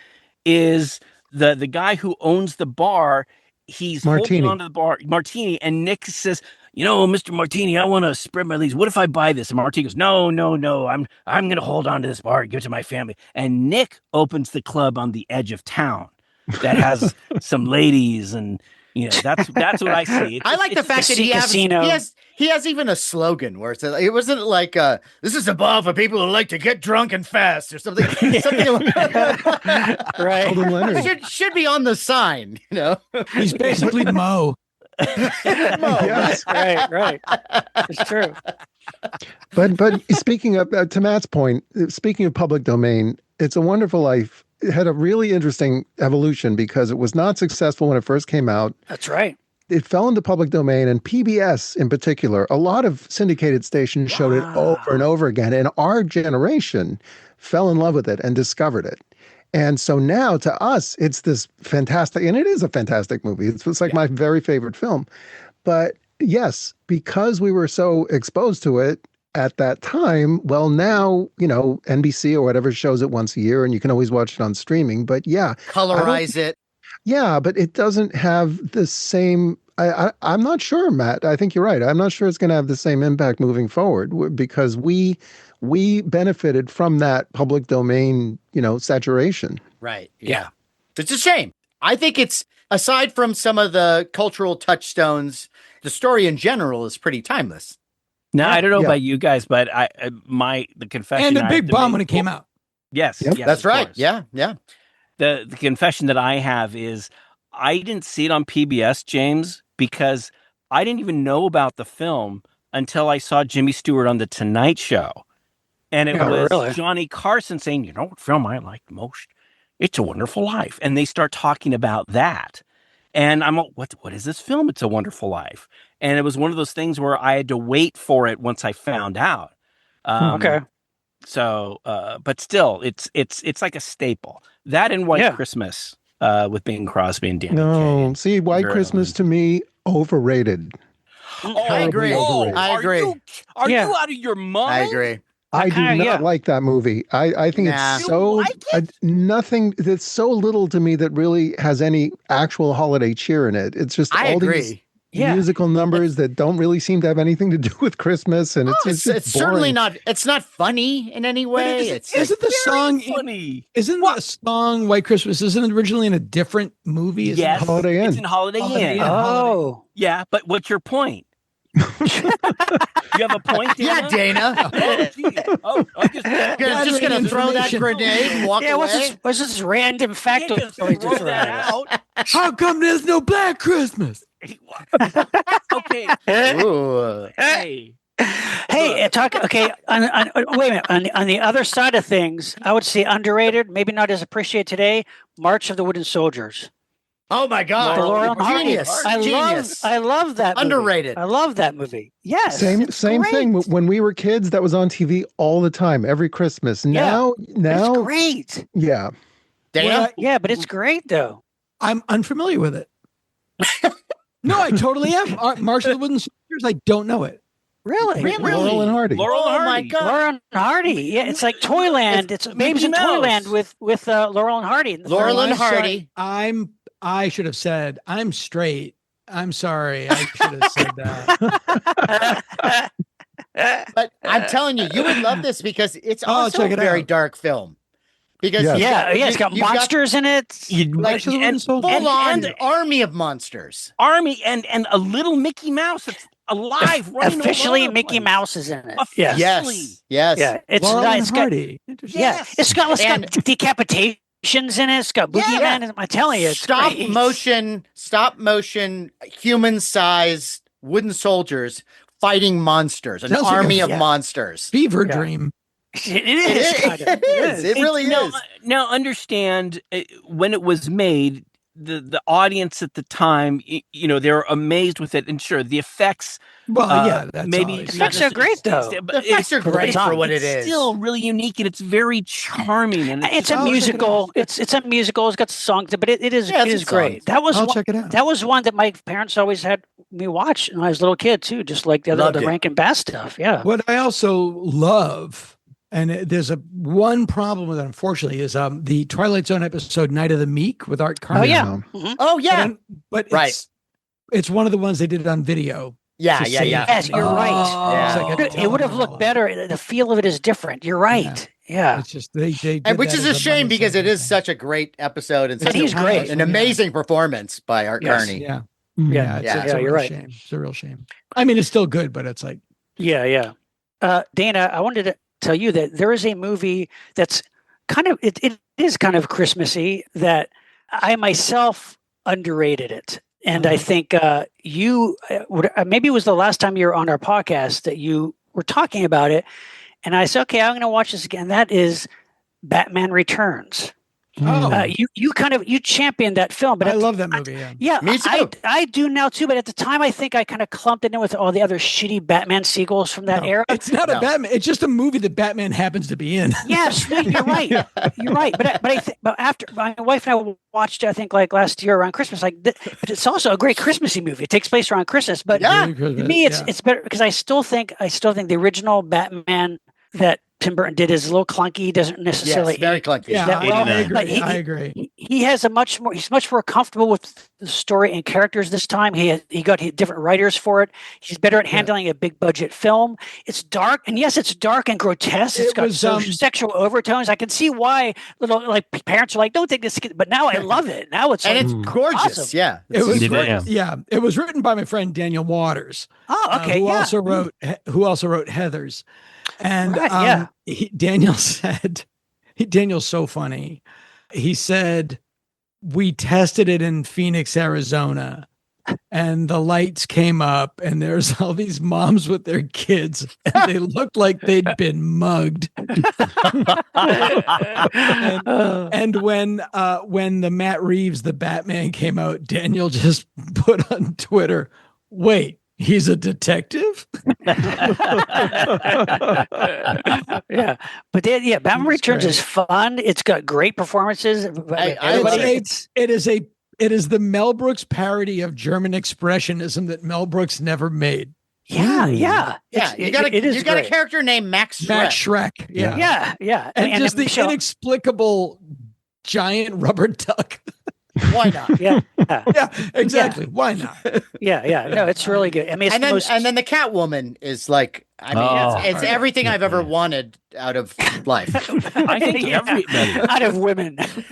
is the guy who owns the bar. He's holding onto the bar, Martini, and Nick says, "Mr. Martini, I want to spread my legs. What if I buy this?" And Martini goes, "No. I'm going to hold on to this bar and give it to my family." And Nick opens the club on the edge of town that has some ladies and. That's what I see. I like the fact that he has even a slogan where it wasn't like "This is a bar for people who like to get drunk and fast" or something. Right? Should be on the sign. He's basically Mo. Yes. Right. It's true. But speaking of to Matt's point, speaking of public domain, It's a Wonderful Life. It had a really interesting evolution because it was not successful when it first came out. That's right. It fell into public domain, and PBS in particular, a lot of syndicated stations showed it over and over again. And our generation fell in love with it and discovered it. And so now to us, it's this fantastic, and it is a fantastic movie. It's like my very favorite film. But yes, because we were so exposed to it at that time, well, now, NBC or whatever shows it once a year and you can always watch it on streaming. But colorize it. Yeah, but it doesn't have the same, I'm not sure, Matt. I think you're right. I'm not sure it's going to have the same impact moving forward because we benefited from that public domain, saturation. Right. Yeah. It's a shame. I think it's, aside from some of the cultural touchstones, the story in general is pretty timeless. Now, I don't know about you guys, but the confession. And a big bomb when it came out. Yes. Yep. Yes, that's right. Course. Yeah. The confession that I have is I didn't see it on PBS, James, because I didn't even know about the film until I saw Jimmy Stewart on The Tonight Show. And it was Johnny Carson saying, what film I like the most? It's a Wonderful Life. And they start talking about that. And I'm like, what is this film? It's a Wonderful Life. And it was one of those things where I had to wait for it once I found out. Okay. So, but still, it's like a staple. That and White Christmas with Bing Crosby and Danny Kaye. See, White Christmas to me Overrated. I agree. Overrated. I agree. Are Yeah. you out of your mind? I agree. I do kinda- not yeah. like that movie. I think Nah. it's You so like it? nothing. That's so little to me that really has any actual holiday cheer in it. It's just I all these agree. Yeah. musical numbers that don't really seem to have anything to do with Christmas, and it's just It's certainly boring. not. It's not funny in any way. It's like, Isn't the song funny? Isn't the song White Christmas? Isn't it originally in a different movie? Isn't Yes, it? Holiday Inn. it's in Holiday Holiday Inn. Inn. Oh. Yeah, but what's your point? You have a point, Dana? yeah, Dana. Oh, gee. I'm just Just gonna throw that information. grenade and walk Yeah, away. what's this random fact? can't just we throw just that read? out. How come there's no Black Christmas? Okay, Ooh. hey. Hey, okay. Wait a minute. On the other side of things, I would say underrated, maybe not as appreciated today. March of the Wooden Soldiers. Oh my God. The Laurel and Hardy. Genius. I love that movie. Underrated. I love that movie. Yes. Same it's thing. great. When we were kids, that was on TV all the time, every Christmas. Yeah. Now, It's great. yeah. Dana. Yeah, but it's great though. I'm unfamiliar with it. No, I totally am. March of the Wooden Soldiers. I don't know it. Really? Laurel and Hardy. Laurel and Oh my Hardy. God. Laurel and Hardy. Yeah, it's like Toyland. It's Babes in Mickey Mouse. Toyland with Laurel and Hardy. Laurel and I'm sorry. Hardy. I should have said I'm straight. I'm sorry. I should have said that. But I'm telling you, you would love this because it's Oh, also check a it very out. dark film. Because Yes. It's got monsters in it. March of the Wooden Soldiers. full on and- army of monsters. Army and a little Mickey Mouse that's alive, running all Officially, over the Mickey place. Mouse is in it. Officially. Yes. Yes. Yeah, it's Laurel not. and It's got, Hardy. Interesting. yeah, Yes. it's got And- decapitations in it. It's got boogeyman. Yeah. in it. I'm telling you, it's stop great. motion, human-sized wooden soldiers fighting monsters, an Sounds like a- army of yeah. monsters. Fever Yeah. dream. It is. Kind of. It is. It really now, is. Now, understand when it was made, the audience at the time, they were amazed with it, and sure, the effects. Well, yeah, that's maybe always- Effects are great, though. The effects are great for what it is. Still really unique, and it's very charming, and It's a I'll check it musical. out. It's a musical. It's got songs, but it is Yeah, it it's is got great. songs. That was I'll one, check it out. that was one that my parents always had me watch when I was a little kid too. Just like the Loved it. Rankin Bass stuff. Yeah. What I also love, and there's one problem with it, unfortunately, is the Twilight Zone episode "Night of the Meek" with Art Carney. Oh yeah. Yeah. Mhm. Oh yeah. but Right. it's one of the ones they did on video. Yeah, to yeah, save yeah. Yes, you're right. Yeah. So I got to tell It would them have all looked better. The feel of it is different. You're right. Yeah. It's just they did And which that is as a shame because it is thing. such a great episode and It's such he's a- great. an amazing performance by Art Yes. Carney. Yeah. Yeah. Yeah, it's Yeah. a Yeah, real you're right. shame. It's a real shame. I mean, it's still good, but it's like Yeah. Dana, I wanted to tell you that there is a movie that's kind of it is kind of Christmassy that I myself underrated it. And I think you maybe it was the last time you were on our podcast that you were talking about it. And I said, okay, I'm going to watch this again. That is Batman Returns. Oh. You championed that film, but I at the- love that movie. Yeah. yeah, Me too. I do now too. But at the time, I think I kind of clumped it in with all the other shitty Batman sequels from that No, era. It's not No. a Batman. It's just a movie that Batman happens to be in. Yes, no, you're right. You're right. But after my wife and I watched, I think like last year around Christmas, but it's also a great Christmassy movie. It takes place around Christmas. But Yeah. to me, it's better because I still think the original Batman that Tim Burton did is a little clunky. He doesn't necessarily Yes, very clunky. Yeah, that well, I but agree. I agree. he has he's much more comfortable with the story and characters this time. He got different writers for it. He's better at handling a big budget film. It's dark, and yes, it's dark and grotesque. It's got sexual overtones. I can see why little parents are like, don't take this, but now I love it. Now it's And like, it's gorgeous. awesome. Yeah. It was Yeah. yeah. It was written by my friend Daniel Waters. oh, okay, who yeah. also wrote Heathers. And Right, Daniel said, Daniel's so funny. He said, we tested it in Phoenix, Arizona, and the lights came up, and there's all these moms with their kids, and they looked like they'd been mugged. And when the Matt Reeves, the Batman, came out, Daniel just put on Twitter, wait, he's a detective? Yeah, but Batman It's Returns great. is fun. It's got great performances. I Everybody- love It is a It is the Mel Brooks parody of German expressionism that Mel Brooks never made. Yeah, Ooh. yeah. Yeah, you got a great. character named Max Shrek. Max Shrek. Yeah. Yeah. And just the Michelle- inexplicable giant rubber duck. Why not? Yeah. Yeah, exactly. Why not? Yeah. No, it's really good. I mean, it's And then the Catwoman is like, I mean, it's everything I've ever wanted out of life. I think everybody. out of women. She's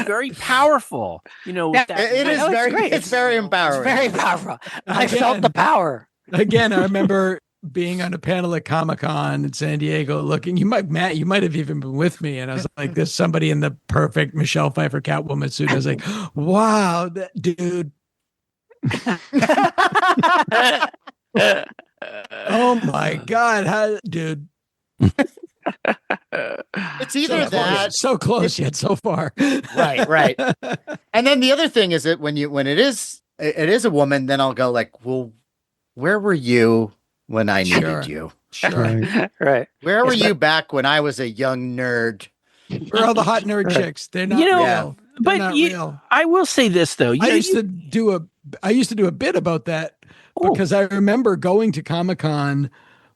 very powerful. You know, Yeah, It is it's great. it's very empowering. It's very powerful. I Again. felt the power. Again, I remember being on a panel at Comic-Con in San Diego looking, Matt, you might have even been with me. And I was like, there's somebody in the perfect Michelle Pfeiffer Catwoman suit. I was like, wow, that dude. Oh my God. Dude. It's either that, So close yet so far. right. And then the other thing is that when it is a woman, then I'll go like, well, where were you when I needed you? Sure. Right. Where were you back when I was a young nerd? Where are all the hot nerd chicks? They're not You know, real. They're but not real. I will say this though. I used to do a bit about that because I remember going to Comic-Con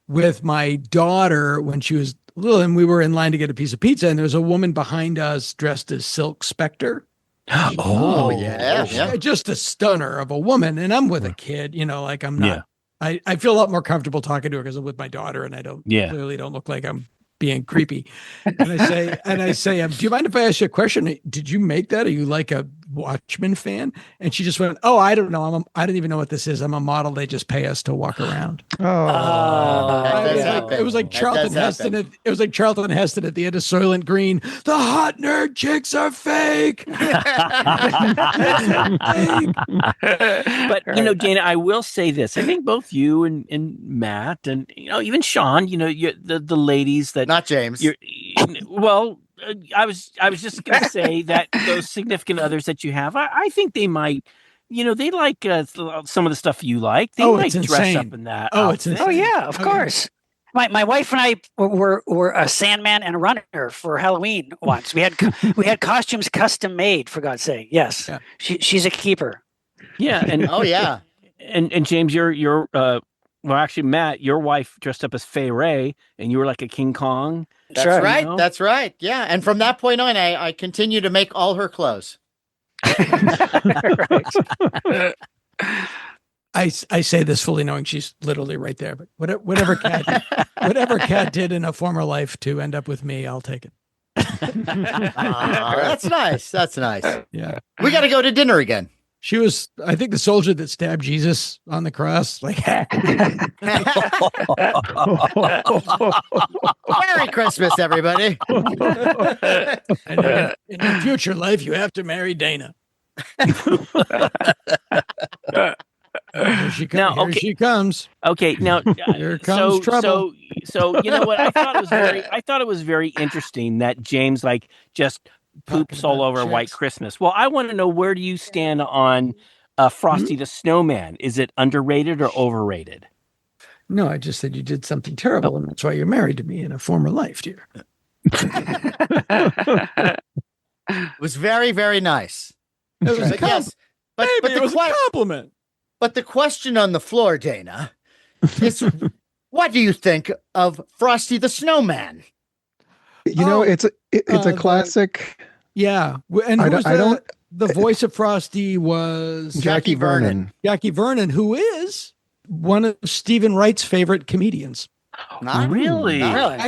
with my daughter when she was little, and we were in line to get a piece of pizza, and there was a woman behind us dressed as Silk Spectre. Oh yeah. Just a stunner of a woman, and I'm with a kid, like I'm not. Yeah. I feel a lot more comfortable talking to her because I'm with my daughter, and I clearly don't look like I'm being creepy. And I say, do you mind if I ask you a question? Did you make that? Are you like a Watchmen fan? And she just went, oh, I don't know. I don't even know what this is. I'm a model. They just pay us to walk around. It was like Charlton Heston. It was like Charlton Heston at the end of Soylent Green. The hot nerd chicks are fake. But Dana, I will say this. I think both you and Matt and even Sean, the ladies that Not James. I was just going to say that those significant others that you have, I think they might, they like some of the stuff you like. They might dress insane. up in that. Oh, it's outfit. Oh yeah, of course. My wife and I were a Sandman and a runner for Halloween once. We had costumes custom made, for God's sake. Yes, Yeah. She's a keeper. Yeah, and Oh yeah. and James, you're well, actually, Matt, your wife dressed up as Fay Ray, and you were like a King Kong. That's right. right. You know? That's right. Yeah. And from that point on, I continue to make all her clothes. I say this fully knowing she's literally right there, but whatever cat did in a former life to end up with me, I'll take it. That's nice. That's nice. Yeah. We got to go to dinner again. She was, I think, the soldier that stabbed Jesus on the cross. Like, Merry Christmas, everybody. and in your future life, you have to marry Dana. Here she comes. Okay, now Here comes trouble. So you know what? I thought it was very interesting that James just poops all over chicks. White Christmas. Well, I want to know, where do you stand on Frosty the Snowman? Is it underrated or overrated? No, I just said you did something terrible, and that's why you're married to me in a former life, dear. It was very, very nice. It was But yes, but it was a compliment. But the question on the floor, Dana, is what do you think of Frosty the Snowman? It's a classic. Yeah, and the voice of Frosty was Jackie Vernon. Jackie Vernon, who is one of Stephen Wright's favorite comedians. Not Really? not-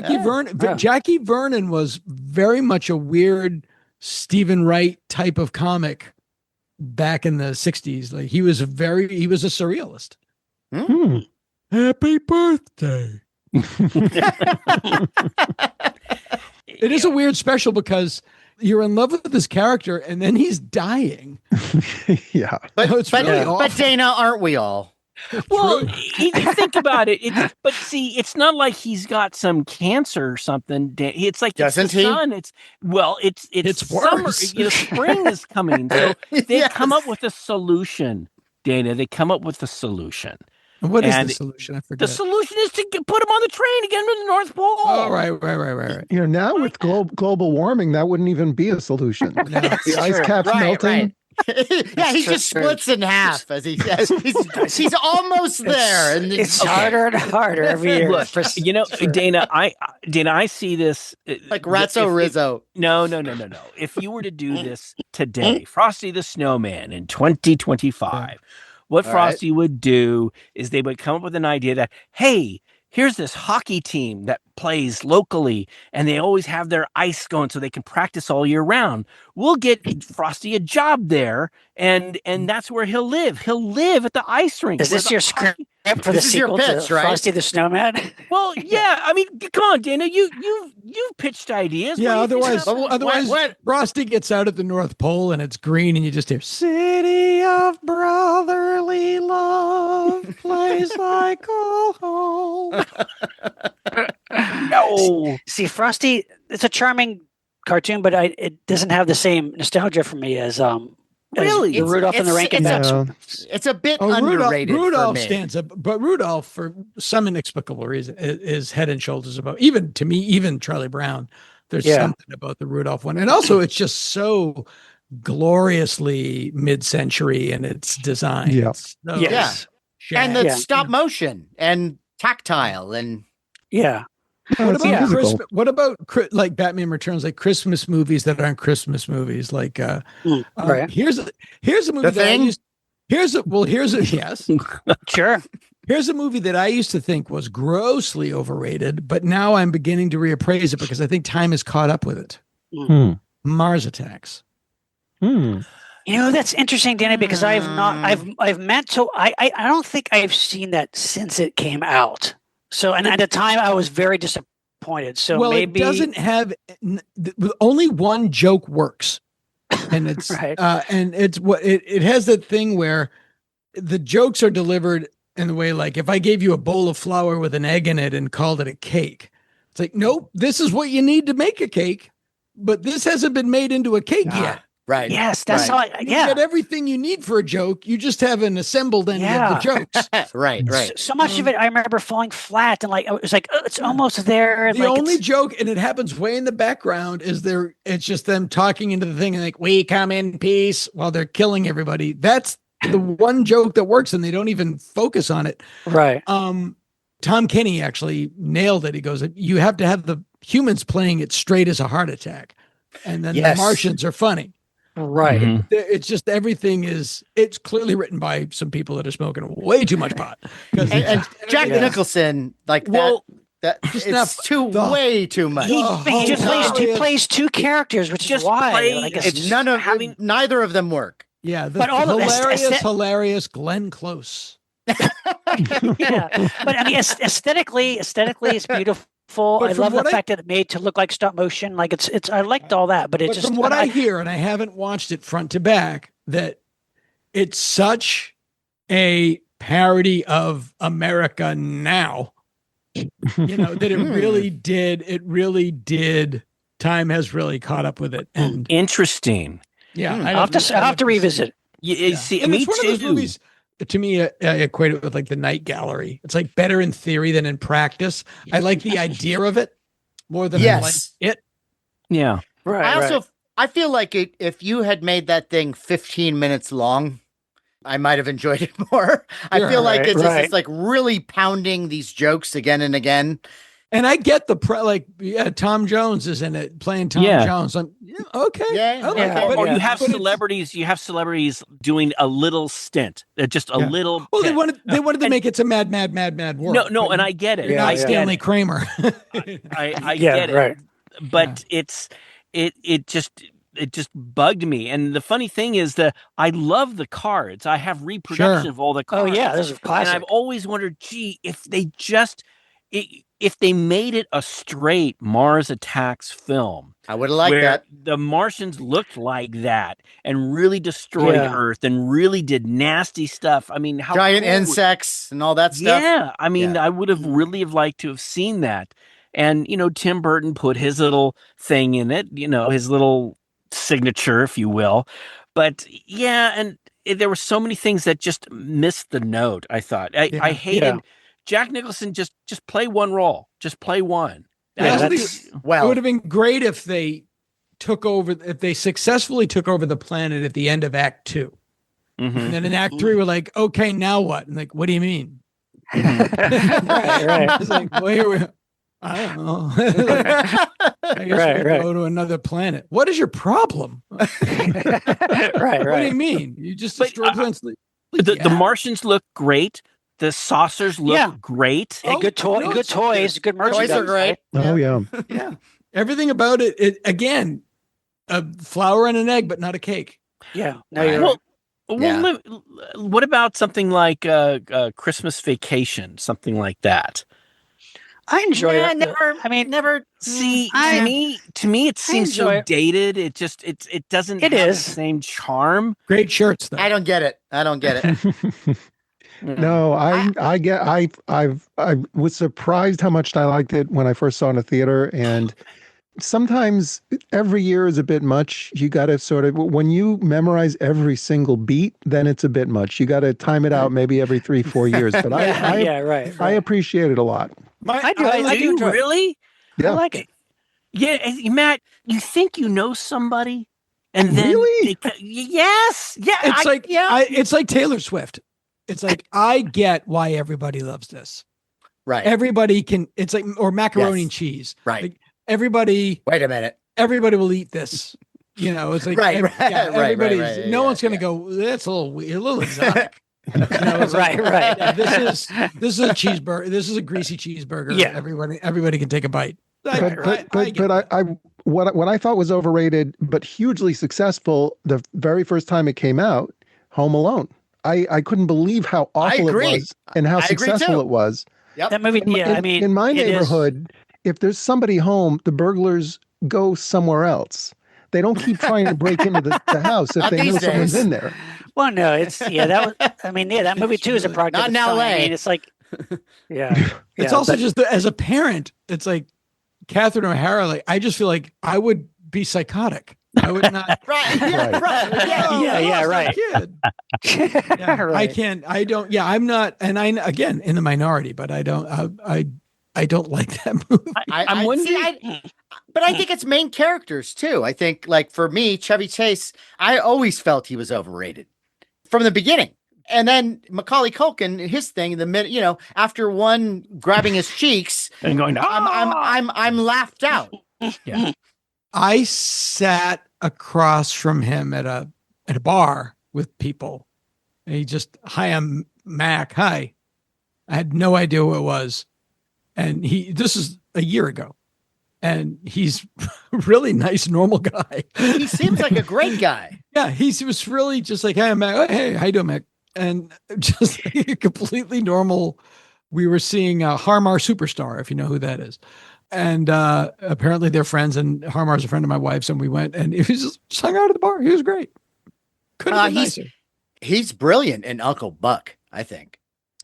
Jackie Vernon was very much a weird Stephen Wright type of comic back in the 60s. Like he was a surrealist. Hmm. Happy birthday. It is a weird special because you're in love with this character and then he's dying. Yeah. But, It's but, really but awful. Dana, aren't we all? Well, you think about it. But see, it's not like he's got some cancer or something. It's like Doesn't it's the he? sun. It's summer. worse. Spring is coming. So they Yes. come up with a solution, Dana. They come up with a solution. What is And the solution? I the forget. solution is to put them on the train and get them to the North Pole. Oh, right. Now with global warming, that wouldn't even be a solution. No. The ice true. caps melting. Right. Yeah, he true. just splits in half as he says. He's almost there, and It's harder and harder every year. Look, you know, Dana, I see this like Ratso Rizzo. No. If you were to do this today, Frosty the Snowman in 2025, what All Frosty would do is they would come up with an idea that, hey, here's this hockey team that plays locally and they always have their ice going so they can practice all year round. We'll get Frosty a job there and that's where he'll live. He'll live at the ice rink. Is this your script for the This is your sequel pitch, to right? Frosty the Snowman? Well, yeah. I mean, come on, Dana. You've pitched ideas. Yeah, What do you think otherwise what? Frosty gets out at the North Pole and it's green and you just hear City of Brotherly Love, place I call home. No. See, Frosty, it's a charming cartoon, but it doesn't have the same nostalgia for me as Really? the Rudolph and the Rankin-Ducks. It's a bit Oh, underrated Rudolph for me. stands up, but Rudolph, for some inexplicable reason, is head and shoulders above. Even to me, even Charlie Brown, there's something about the Rudolph one, and also it's just so gloriously mid-century in its design. Yeah. It's so Yes. And the Yeah. stop motion and tactile and Yeah. Oh, it's a about musical. Christmas, what about like Batman Returns, like Christmas movies that aren't Christmas movies? Like, Right. here's a movie The that I Thing? used. Here's a yes. Sure. Here's a movie that I used to think was grossly overrated, but now I'm beginning to reappraise it because I think time has caught up with it. Hmm. Mars Attacks. You know, that's interesting, Danny, because I've meant to, I don't think I've seen that since it came out. So, and at the time I was very disappointed. So Well, maybe it doesn't have only one joke works, and it's Right. and it's what it has that thing where the jokes are delivered in the way like if I gave you a bowl of flour with an egg in it and called it a cake, it's like nope, this is what you need to make a cake, but this hasn't been made into a cake yet. right. Yes, that's right. how You get everything you need for a joke. You just haven't assembled any of the jokes. right. So much of it I remember falling flat and like it was like it's almost there. The like only it's- joke, and it happens way in the background, is it's just them talking into the thing and like, we come in peace while they're killing everybody. That's the one joke that works and they don't even focus on it. right. Tom Kenny actually nailed it. He goes, you have to have the humans playing it straight as a heart attack. And then Yes. the Martians are funny. Right. Mhm. It's just everything it's clearly written by some people that are smoking way too much pot. And Jack Yeah. Nicholson, like Well, that just it's not way too much. He just hilarious. he plays two characters, which is Just why play- like, it's None of having- neither of them work. Yeah, But all of this- hilarious Glenn Close. yeah. But I mean, aesthetically, it's beautiful. But I from love the what fact that it made to look like stop motion. Like it's I liked all that, but it But just from what I hear, and I haven't watched it front to back, that it's such a parody of America now, that it really did. Time has really caught up with it. And Interesting. yeah, I'll have to revisit. You see, And me it's one of those too. movies. To me, I equate it with like the Night Gallery. It's like better in theory than in practice. I like the idea of it more than I like Yes. it. Yeah. Right. I also right. I feel like if you had made that thing 15 minutes long, I might have enjoyed it more. I Sure. feel like Right, it's just right. it's like really pounding these jokes again and again. And I get Tom Jones is in it playing Tom Yeah. Jones. Okay. Yeah, I like yeah. it, but- Or you Yeah. have but it's- celebrities doing a little stint, just a Yeah. little. Well, they bit. wanted to make it some mad world. No, but and I get it. you're Yeah, not I yeah. get Stanley it. Kramer. I Yeah, get it. right. But it just bugged me. And the funny thing is that I love the cards. I have reproduction Sure. of all the Oh cards. yeah, this is And classic. I've always wondered, gee, if they made it a straight Mars Attacks film, I would have liked where that. the Martians looked like that and really destroyed Yeah. Earth and really did nasty stuff. I mean, how Giant cool would- insects and all that stuff. Yeah, I mean, Yeah. I would have really have liked to have seen that. And Tim Burton put his little thing in it, his little signature, if you will. But yeah, and there were so many things that just missed the note. I thought I hated Jack Nicholson. Just play one role. Just play one. It would have been great if they successfully took over the planet at the end of Act 2. Mm-hmm. And then in Act 3, we're like, okay, now what? And like, what do you mean? Right. It's like, well, I don't know. I guess we'll go to another planet. What is your problem? Right. What do you mean? You just destroyed planets. The Martians look great. The saucers look great. And good toys, good merchandise. Toys are great. Oh yeah. Yeah. Everything about it again, a flour and an egg, but not a cake. Yeah. No, you're right. Well, what about something like Christmas Vacation, something like that? I enjoy it. Never. See, to me, it seems so dated. It just it doesn't have the same charm. Great shirts, though. I don't get it. No, I was surprised how much I liked it when I first saw it in a theater, and sometimes every year is a bit much. You got to sort of, when you memorize every single beat, then it's a bit much. You got to time it out maybe every 3-4 years. But I appreciate it a lot. I do really. Yeah. I like it. Yeah, Matt, you think you know somebody, and then yes, yeah, it's like Taylor Swift. It's like, I get why everybody loves this. Right. Everybody can. It's like, or macaroni and cheese. Right. Like, everybody. Wait a minute. Everybody will eat this. It's like everybody's. No one's going to go. That's a little weird, a little exotic. Right. Yeah, this is a cheeseburger. This is a greasy cheeseburger. Yeah. Everybody can take a bite. But what I thought was overrated but hugely successful the very first time it came out, Home Alone. I couldn't believe how awful it was and how successful it was. Yep. That movie, in my neighborhood, if there's somebody home, the burglars go somewhere else. They don't keep trying to break into the house if they know someone's in there. Well, no, that movie too is a product. Not in LA. I mean, it's like, It's also just as a parent, it's like Catherine O'Hara. Like, I just feel like I would be psychotic. I would not. Right. I can't. I don't. Yeah, I'm not. And again in the minority, but I don't. I don't like that movie. I'm wondering. But I think it's main characters too. I think, like, for me, Chevy Chase, I always felt he was overrated from the beginning. And then Macaulay Culkin, his thing, in the minute, after one grabbing his cheeks and going, I'm laughed out. Yeah. I sat across from him at a bar with people. And he just, hi, I'm Mac. Hi. I had no idea who it was. And this is a year ago. And he's a really nice, normal guy. He seems like a great guy. Yeah. He was really just like, hey, I'm Mac. Hey, how you doing, Mac? And just like completely normal. We were seeing Harmar Superstar, if you know who that is. And apparently they're friends, and Harmar's a friend of my wife's, and we went, and he was just hung out at the bar. He was great. Couldn't have been nicer. He's brilliant in Uncle Buck, I think.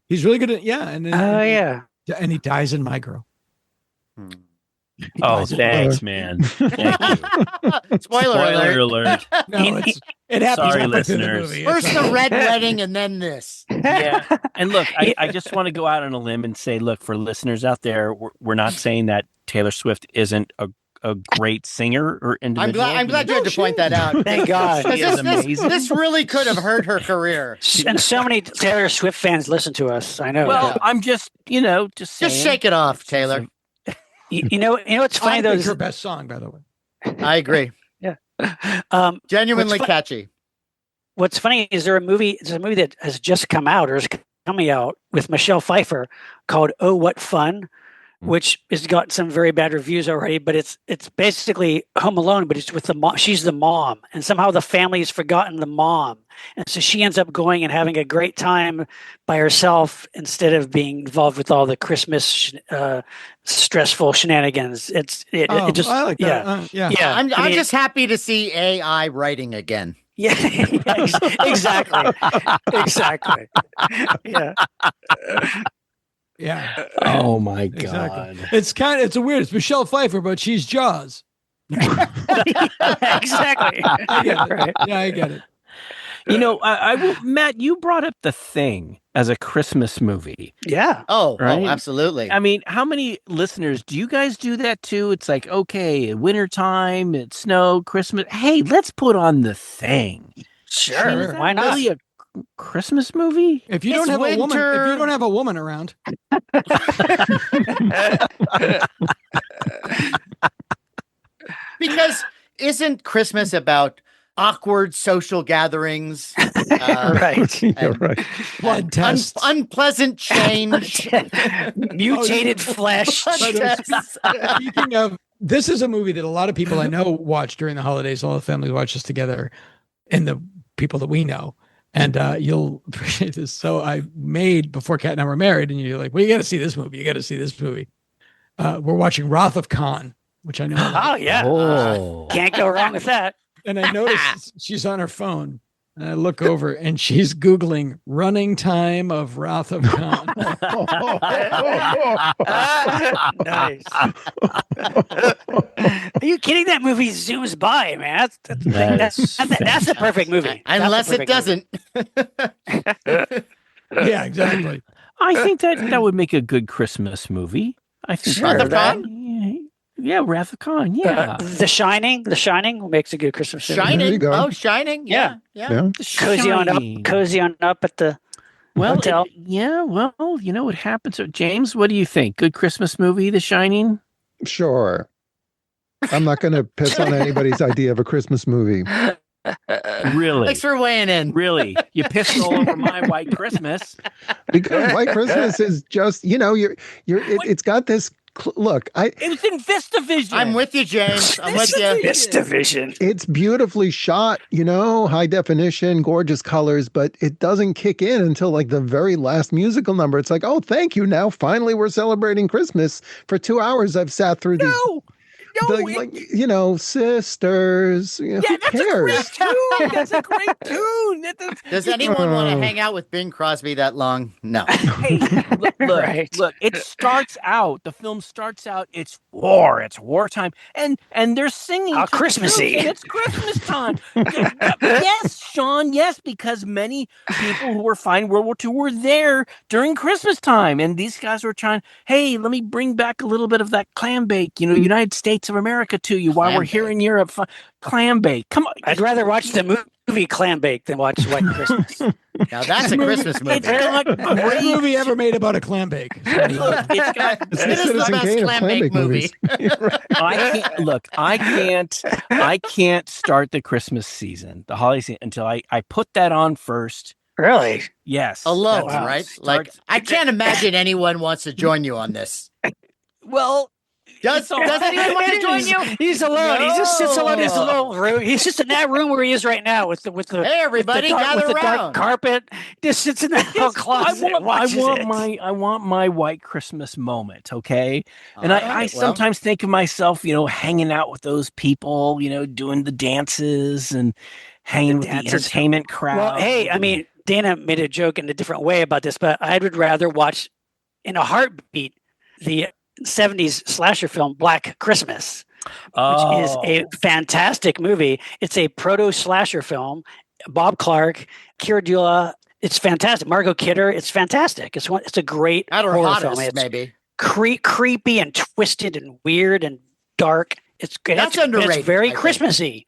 He's really good at, and he dies in My Girl. Oh, thanks, man. Thank you. Spoiler alert. No, it happens. Sorry, listeners. First the red wedding and then this. Yeah. And look, I just want to go out on a limb and say, look, for listeners out there, we're not saying that Taylor Swift isn't a great singer or individual. I'm glad you had to point that out. Thank God. She is amazing. This really could have hurt her career. And so many Taylor Swift fans listen to us. I know. Well, I'm just saying. Just shake it off, Taylor. You know what's funny though? It's her best song, by the way. I agree. Yeah. Genuinely catchy. What's funny is there's a movie that has just come out or is coming out with Michelle Pfeiffer called Oh, What Fun, which has got some very bad reviews already, but it's basically Home Alone, but it's with the mom. She's the mom, and somehow the family has forgotten the mom. And so she ends up going and having a great time by herself instead of being involved with all the Christmas stressful shenanigans. It just, I like that. Yeah. I'm just happy to see AI writing again. Yeah, exactly. Exactly. Yeah. Yeah. Oh my God. Exactly. It's weird. It's Michelle Pfeiffer, but she's Jaws. Exactly. I get it. Right. Yeah, I get it. I will, Matt, you brought up The Thing as a Christmas movie. Yeah. Oh, Right? absolutely. I mean, how many listeners do you guys do that too? It's like, okay, wintertime, it's snow, Christmas. Hey, let's put on The Thing. Sure. I mean, is that Why not? really a Christmas movie? If you It's don't have a woman, winter. if you don't have a woman around, Because isn't Christmas about awkward social gatherings? Right. You're right. blood tests. Unpleasant change. Mutated flesh. Speaking of, this is a movie that a lot of people I know watch during the holidays. All the families watch this together, and the people that we know. And you'll appreciate this. So I made before Kat and I were married, and you're like, "Well, you got to see this movie. You got to see this movie." We're watching Wrath of Khan, which I know. Oh yeah. Oh. Can't go wrong with that. And I noticed she's on her phone. And I look over and she's Googling running time of Wrath of Khan. Nice. Are you kidding? That movie zooms by, man. That's a perfect movie. Unless it doesn't. Yeah, exactly. I think that would make a good Christmas movie. I think Sure. Wrath of Khan? Yeah, Wrath of Khan. Yeah, The Shining makes a good Christmas movie. There you Shining. go. Oh, Shining. Yeah. Yeah. Cozy on up at the hotel. Well, you know what happens. So, James, what do you think? Good Christmas movie, The Shining? Sure. I'm not going to piss on anybody's idea of a Christmas movie. Really? Thanks for weighing in. Really? You pissed all over my White Christmas. Because White Christmas is just, it's got this look. It was in VistaVision. I'm with you, James. I'm with you. VistaVision. It's beautifully shot, high definition, gorgeous colors, but it doesn't kick in until like the very last musical number. It's like, oh, thank you. Now finally we're celebrating Christmas. For 2 hours I've sat through these. Sisters. Who cares? That's a great tune. Does anyone want to hang out with Bing Crosby that long? No. Hey, look, Right. look, it starts out, the film starts out, it's wartime, and they're singing. How to the Christmassy. troops, and it's Christmas time. Yes, Sean, yes, because many people who were fighting World War II were there during Christmas time, and these guys were trying, hey, let me bring back a little bit of that clam bake, United States of America to you while we're here in Europe. Clam bake. Come on. I'd rather watch the movie Clam Bake than watch White Christmas. Now that's a Christmas movie. It's got What movie ever made about a clam bake? Look, it's got It's It is the Citizen best Kane of clam clam bake bake movie. movies. I can't start the Christmas season, the holiday season, until I put that on first. Really? Yes. Alone, Wow. right? Start- Like, I can't imagine anyone wants to join you on this. Well, Does anyone want to join you? He's alone. He just sits alone in his No. little room. He's just in that room where he is right now with the Hey, everybody, gather with the dark around. carpet. Just sits in that little closet. and watches it. I want my White Christmas moment, okay? And All I right, well, sometimes think of myself, hanging out with those people, doing the dances and hanging with the dances. entertainment crowd. Well, hey, I mean, Dana made a joke in a different way about this, but I would rather watch in a heartbeat the 70s slasher film Black Christmas, which is a fantastic movie. It's a proto slasher film. Bob Clark, Keira Dula. It's fantastic. Margot Kidder. It's fantastic. It's a great at her horror hottest, film. It's maybe. creepy and twisted and weird and dark. It's great. That's It's underrated, very I think. Christmassy.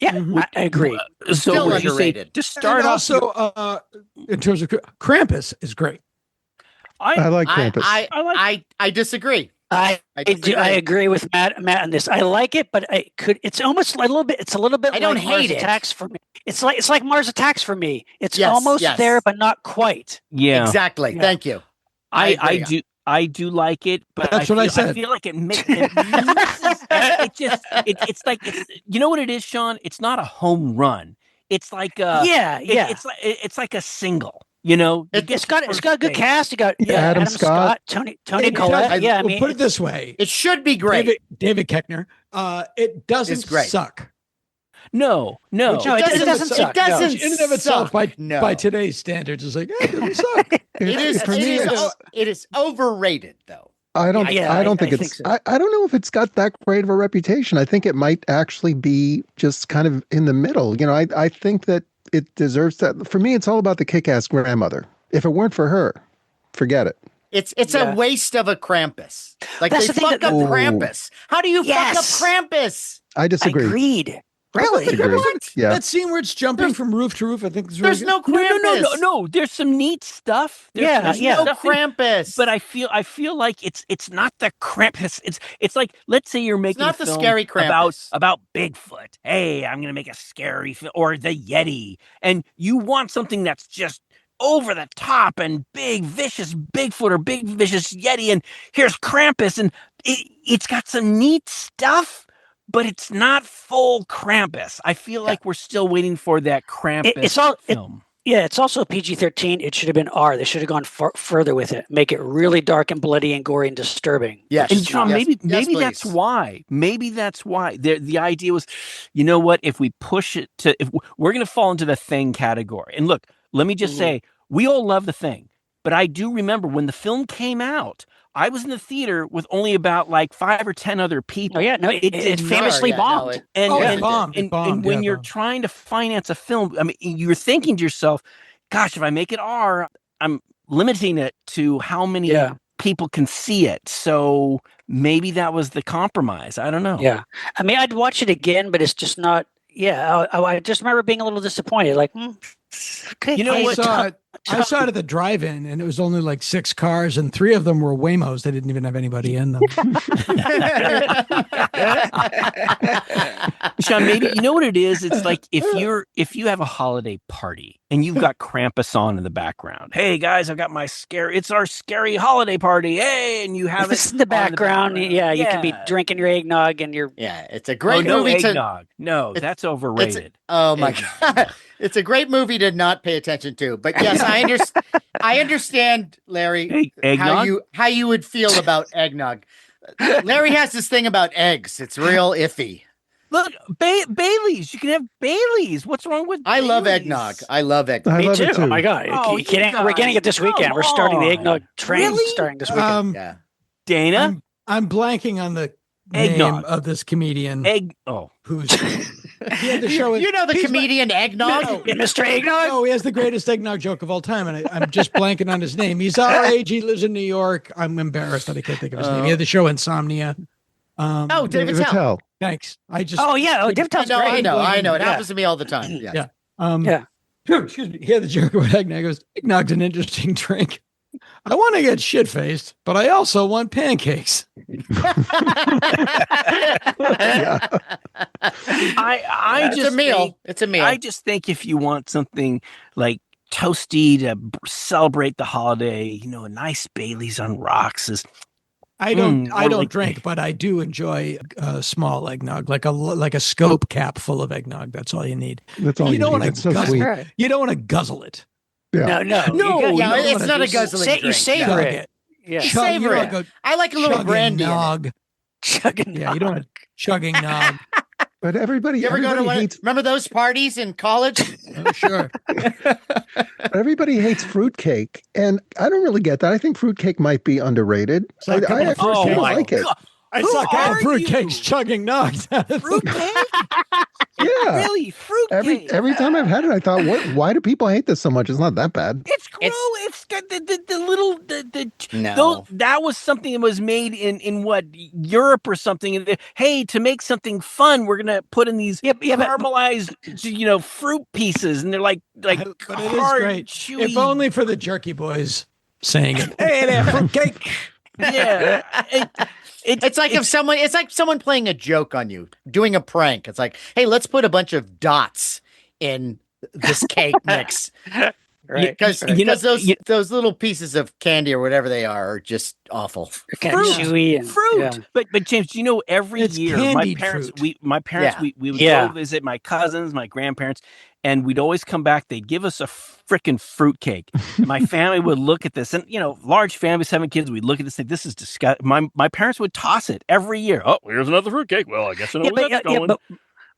Yeah, I agree. So Still would you say underrated. to start And off, also, in terms of Krampus is great. I like Krampus. I disagree. I agree with Matt on this. I like it, but it's almost a little bit. It's a little bit. I don't like Mars hate it. Attacks for me. It's like Mars Attacks for me. It's Yes, almost yes. there, but not quite. yeah, Exactly. Yeah. Thank you. I do like it, but That's what I said. I feel like it misses. It's like you know what it is, Sean. It's not a home run. It's like Yeah. It's like a single. It's got a good cast. You got Adam Scott. Tony It Collette. does- Yeah, I well, mean, put it this way: It should be great. David Koechner. It doesn't It's great. suck. No. No, it doesn't suck. It doesn't Which in and of itself, suck. No. by today's standards, is like it doesn't suck. For me, it is overrated though. I don't think I it's think so. I don't know if it's got that great of a reputation. I think it might actually be just kind of in the middle. I think that it deserves that. For me, it's all about the kick-ass grandmother. If it weren't for her, forget it. It's a waste of a Krampus. Like That's they the thing fuck up that- Krampus. How do you fuck up Yes. Krampus? I disagree. Agreed. Really? Disagree. Yeah. That scene where it's jumping from roof to roof, I think is really There's good. no Krampus. No. There's some neat stuff. There's No stuff that- Krampus. But I feel like it's not the Krampus. It's like, let's say you're making not a the film scary Krampus. about Bigfoot. Hey, I'm gonna make a scary film, or the Yeti, and you want something that's just over the top and big vicious Bigfoot or big vicious Yeti, and here's Krampus, and it's got some neat stuff, but it's not full Krampus. I feel like we're still waiting for that Krampus film. Yeah, it's also PG-13. It should have been R. They should have gone further with it. Make it really dark and bloody and gory and disturbing. Yes. And Sean, maybe please. that's why. Maybe that's why. The idea was, you know what? If we push it to, if we're going to fall into the Thing category. And look, let me just say, we all love the Thing, but I do remember when the film came out, I was in the theater with only about like 5 or 10 other people. Oh yeah, no, it famously bombed. It bombed. And when you're trying to finance a film, I mean, you're thinking to yourself, gosh, if I make it R, I'm limiting it to how many people can see it. So maybe that was the compromise. I don't know. Yeah. I mean, I'd watch it again, but it's just not, I just remember being a little disappointed. Like, you know what? I saw it at the drive-in, and it was only like 6 cars, and 3 of them were Waymos. They didn't even have anybody in them. Sean, maybe you know what it is. It's like if you have a holiday party and you've got Krampus on in the background. Hey guys, I've got it's our scary holiday party. Hey, and you have it's in the background. Yeah, you can be drinking your eggnog and your it's a great movie. Eggnog. No, that's overrated. Oh my god. It's a great movie to not pay attention to, but yes, I understand, Larry, how you would feel about eggnog. Larry has this thing about eggs. It's real iffy. Look, Bailey's. You can have Bailey's. What's wrong with Bailey's? I love eggnog. I love eggnog. I Me love too. it too. Oh my god! Oh, We're getting it this weekend. We're starting the eggnog train starting this weekend. Dana, I'm blanking on the Eggnog. name of this comedian. You Who's the show? know the comedian Eggnog? Mr. Eggnog? Oh, he has the greatest eggnog joke of all time, and I'm just blanking on his name. He's our age. He lives in New York. I'm embarrassed that I can't think of his name. He had the show Insomnia. David Tell. Thanks. David Tell's great. I know. It happens to me all the time. Yes. Excuse me. He had the joke about eggnog. He goes, eggnog's an interesting drink. I want to get shit-faced, but I also want pancakes. It's a meal. It's a meal. I just think if you want something like toasty to celebrate the holiday, a nice Bailey's on rocks is. I don't drink, but I do enjoy small eggnog, like a scope cap full of eggnog. That's all you need. That's all you don't need. want to It's so guzzle. sweet. You don't want to guzzle it. Yeah. No. It's not a guzzling drink. You savor Chug it. Yeah. Savor it. Go I like a little brandy in it. nog. Chugging. Yeah, you don't want chugging nog. But everybody, You ever go to remember those parties in college? Oh, sure. everybody hates fruitcake, and I don't really get that. I think fruitcake might be underrated. I actually don't like it. It's like all are fruitcake's chugging nogs. Fruitcake? Yeah. Really? Fruitcake? Every time I've had it, I thought, why do people hate this so much? It's not that bad. It's gross. It's got the little No. that was something that was made in what, Europe or something. And hey, to make something fun, we're gonna put in these caramelized fruit pieces, and they're like But it is hard, great. chewy. If only for the Jerky Boys saying it. Hey there, fruitcake. Yeah. It's like someone playing a joke on you, doing a prank. It's like, hey, let's put a bunch of dots in this cake mix. Right. Because those little pieces of candy or whatever they are just awful. Kind of chewy and fruit. yeah. But James, every It's year my candied parents fruit. we would go visit my cousins, my grandparents, and we'd always come back. They'd give us a freaking fruit cake. My family would look at this, and large family, 7 kids. We'd look at this, think this is disgusting. My parents would toss it every year. Oh, here's another fruit cake. Well, I guess I know where that's going.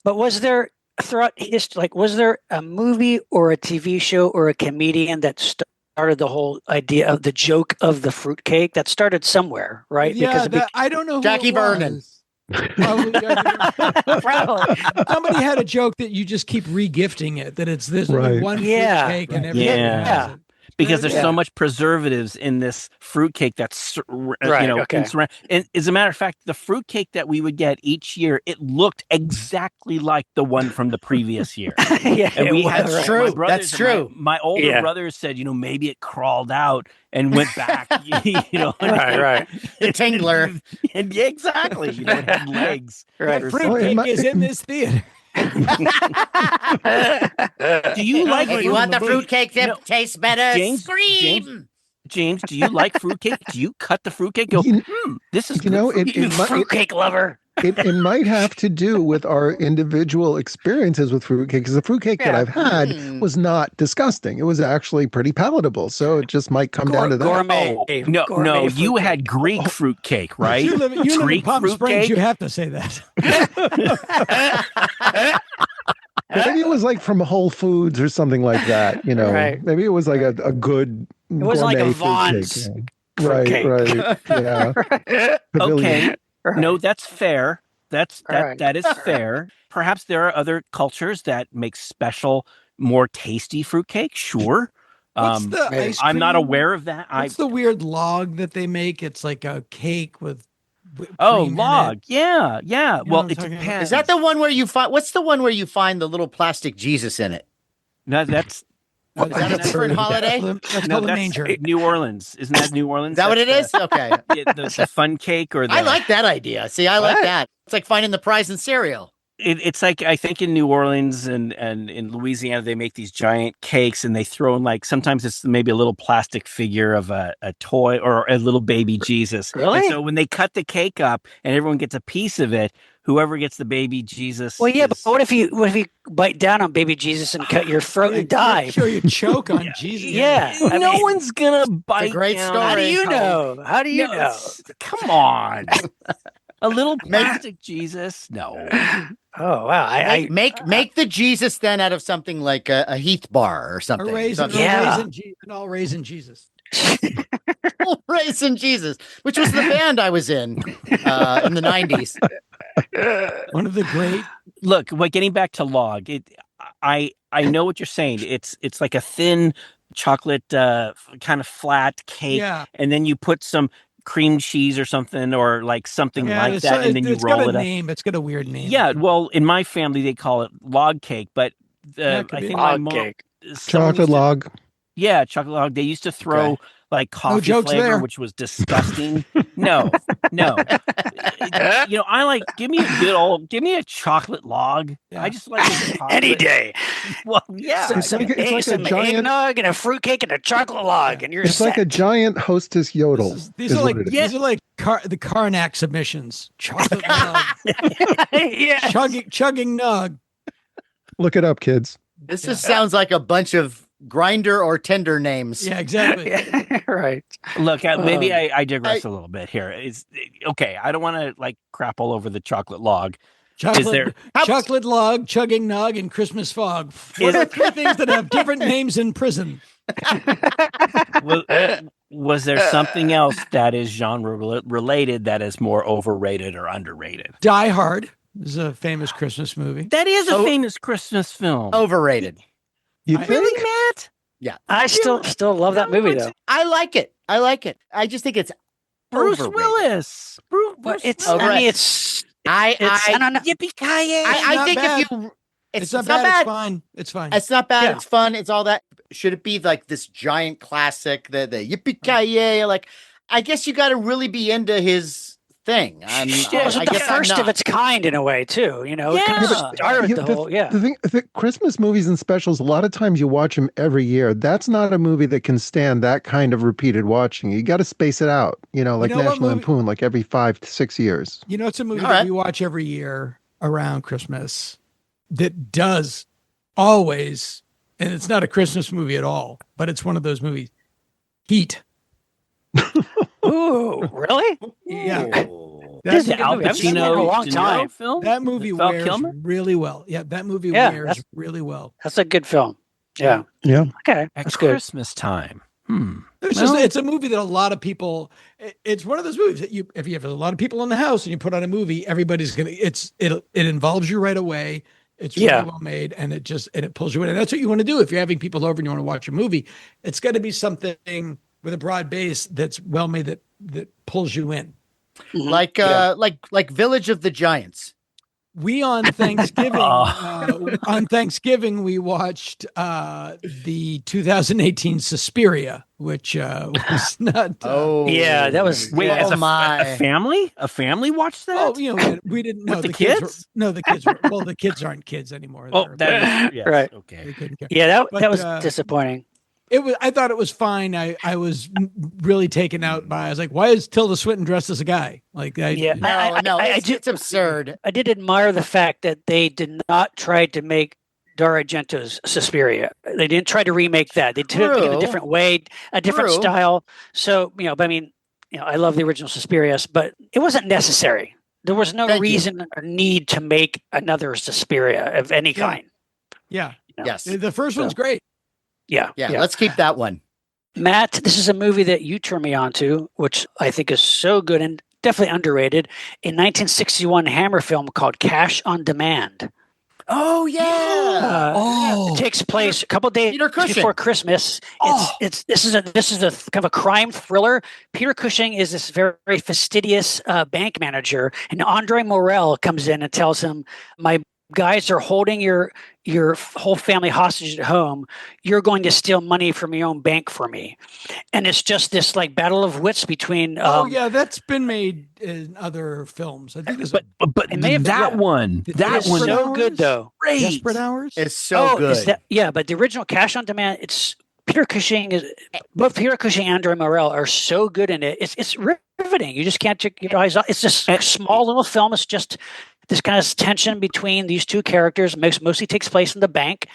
But was there throughout history, was there a movie or a TV show or a comedian that started the whole idea of the joke of the fruitcake? That started somewhere, right? Yeah, Because I don't know. Who Jackie it Vernon. was. Probably, Probably. somebody had a joke that you just keep re-gifting it, that it's this Right. one Yeah. fruitcake and Right. everything Yeah. has it. Because there's Yeah. so much preservatives in this fruitcake that's Right, okay. and as a matter of fact, the fruitcake that we would get each year, it looked exactly like the one from the previous year. Yeah, And we had That's right. true. my brothers, That's true. My older Yeah. brothers said, maybe it crawled out and went back. Right. The tingler. And yeah, exactly. It had legs. Right. That Oh, it fruitcake might- is in this theater. Do you like If you want the fruitcake to No, taste better, James- scream. James, do you like fruitcake? Do you cut the fruitcake? Go, this is You know, good You might- fruitcake lover. it might have to do with our individual experiences with fruitcake, because the fruitcake that Yeah. I've had Mm. was not disgusting. It was actually pretty palatable. So it just might come down to that. Gourmet. Oh, no, Gourmet you fruitcake. had Greek fruitcake, right? You live in Greek Palm Springs, fruitcake? you have to say that. Maybe it was like from Whole Foods or something like that. Right. Maybe it was like a good. It wasn't like a gourmet Vaughn's fruitcake. fruitcake. Right. Yeah. Pavilion. Okay, no, that's fair. That Right. that is fair. Perhaps there are other cultures that make special, more tasty fruitcake. Sure. What's the maybe. ice I'm not cream? aware of that. What's the weird log that they make? It's like a cake with whipped Oh, cream in log. it. Yeah. You know Well, what it I'm talking about? depends. Is that the one where you find? What's the one where you find the little plastic Jesus in it? No, that's Oh, Is that a that's different called- holiday? That's no, called a that's manger. New Orleans. Isn't that New Orleans? Is that what it That's is? Okay. the fun cake or the I like that idea. See, I like What? that. It's like finding the prize in cereal. it's like I think in New Orleans and in Louisiana they make these giant cakes and they throw in like sometimes it's maybe a little plastic figure of a toy or a little baby Jesus. Really? And so when they cut the cake up and everyone gets a piece of it, whoever gets the baby Jesus. Well, yeah, is- but what if you bite down on baby Jesus and cut your throat and die? Sure, you choke on Jesus. Yeah. I no mean- one's gonna bite. great down. story. How do you Colin. know? How do you No, know? it's- Come on. A little plastic Jesus? No. Oh wow! I Make the Jesus then out of something like a Heath bar or A something. raisin, Something- Yeah. an all raisin Jesus. Raisin Jesus, which was the band I was in the 90s. One of the great. Look, getting back to log, I know what you're saying. It's like a thin chocolate kind of flat cake, Yeah. and then you put some cream cheese or something or like something like it's, that, and then you it's roll got it a up. name. It's got a weird name. Yeah, well, in my family they call it log cake, but Yeah, it could I be. think my Log mom, cake. someone Chocolate used to- log. Yeah, chocolate log. They used to throw Okay. like coffee jokes flavor, there. which was disgusting. No. I like give me a chocolate log. Yeah. I just like a chocolate. Any day. Well, yeah. It's like a some giant- eggnog and a fruitcake and a chocolate log, and you're It's like a set. giant Hostess yodel. These is are what like it is. these are like the Karnak submissions. Chocolate nog, yeah. chugging nog. Look it up, kids. This just sounds like a bunch of grinder or tender names. Yeah, exactly. Right. Look, maybe Um, I digress a little bit here. It's okay. I don't want to like crap all over the chocolate log. Chocolate, there- chocolate log, chugging nog, and Christmas fog. What are three things that have different names in prison? Was there something else that is genre related that is more overrated or underrated? Die Hard is a famous Christmas movie. That is a Oh. famous Christmas film. Overrated. You I- think? Really, Matt? I still love that movie though. I like it. I just think it's Bruce overrated. Willis. But Bruce it's Willis. I mean it's I don't know. Yippee-ki-yay. I not think bad. if you It's not bad. It's fine. It's fine. It's not bad. Yeah. It's fun. It's all that. Should it be like this giant classic, the yippee ki yay? Like, I guess you got to really be into his thing. Well, it's I the guess I'm first of not. its kind in a way too. You know, it kind of Yeah. started Yeah, the whole The thing, Christmas movies and specials, a lot of times you watch them every year. That's not a movie that can stand that kind of repeated watching. You got to space it out, like know what National movie- Lampoon, like every 5 to 6 years. It's a movie All that right. we watch every year around Christmas that does always, and it's not a Christmas movie at all, but it's one of those movies. Heat. Ooh, really? Yeah. Ooh. This is That, a Al movie. I've seen it in a Pacino long De Niro time. film? that movie Val wears Kilmer? really well. Yeah, that movie Yeah, wears that's- really well. That's a good film. Yeah. Yeah. Okay. At That's good. Christmas time. It's a movie that a lot of people. It's one of those movies that if you have a lot of people in the house and you put on a movie, everybody's gonna. It involves you right away. It's really well made, and it pulls you in, and that's what you want to do if you're having people over and you want to watch a movie. It's got to be something with a broad base that's well made that pulls you in, like Village of the Giants. We on Thanksgiving we watched the 2018 Suspiria, which was not. That was. Wait, as a family? A family watched that? Oh, we didn't know with the kids. The kids were. Well, the kids aren't kids anymore. That is yes, right. Okay. Yeah, that was disappointing. I thought it was fine. I was really taken out by. I was like, why is Tilda Swinton dressed as a guy? It's absurd. I did admire the fact that they did not try to make Dario Argento's Suspiria. They didn't try to remake that. They took it a different way, a different style. So but I mean, I love the original Suspiria, but it wasn't necessary. There was no reason or need to make another Suspiria of any kind. Yeah. Yes. The first one's great. Yeah. Let's keep that one. Matt, this is a movie that you turned me on to, which I think is so good and definitely underrated. A 1961 Hammer film called Cash on Demand. Oh yeah. It takes place a couple days before Christmas. This is a kind of a crime thriller. Peter Cushing is this very, very fastidious bank manager, and Andre Morel comes in and tells him, "My guys are holding your whole family hostage at home. You're going to steal money from your own bank for me." And it's just this like battle of wits between. That's been made in other films. I think, but that one is so good though. Great. Desperate Hours is so good. But the original Cash on Demand, it's Peter Cushing both Peter Cushing and Andre Morel are so good in it. It's riveting. You just can't take your eyes off. It's just a small little film. It's just this kind of tension between these two characters mostly takes place in the bank,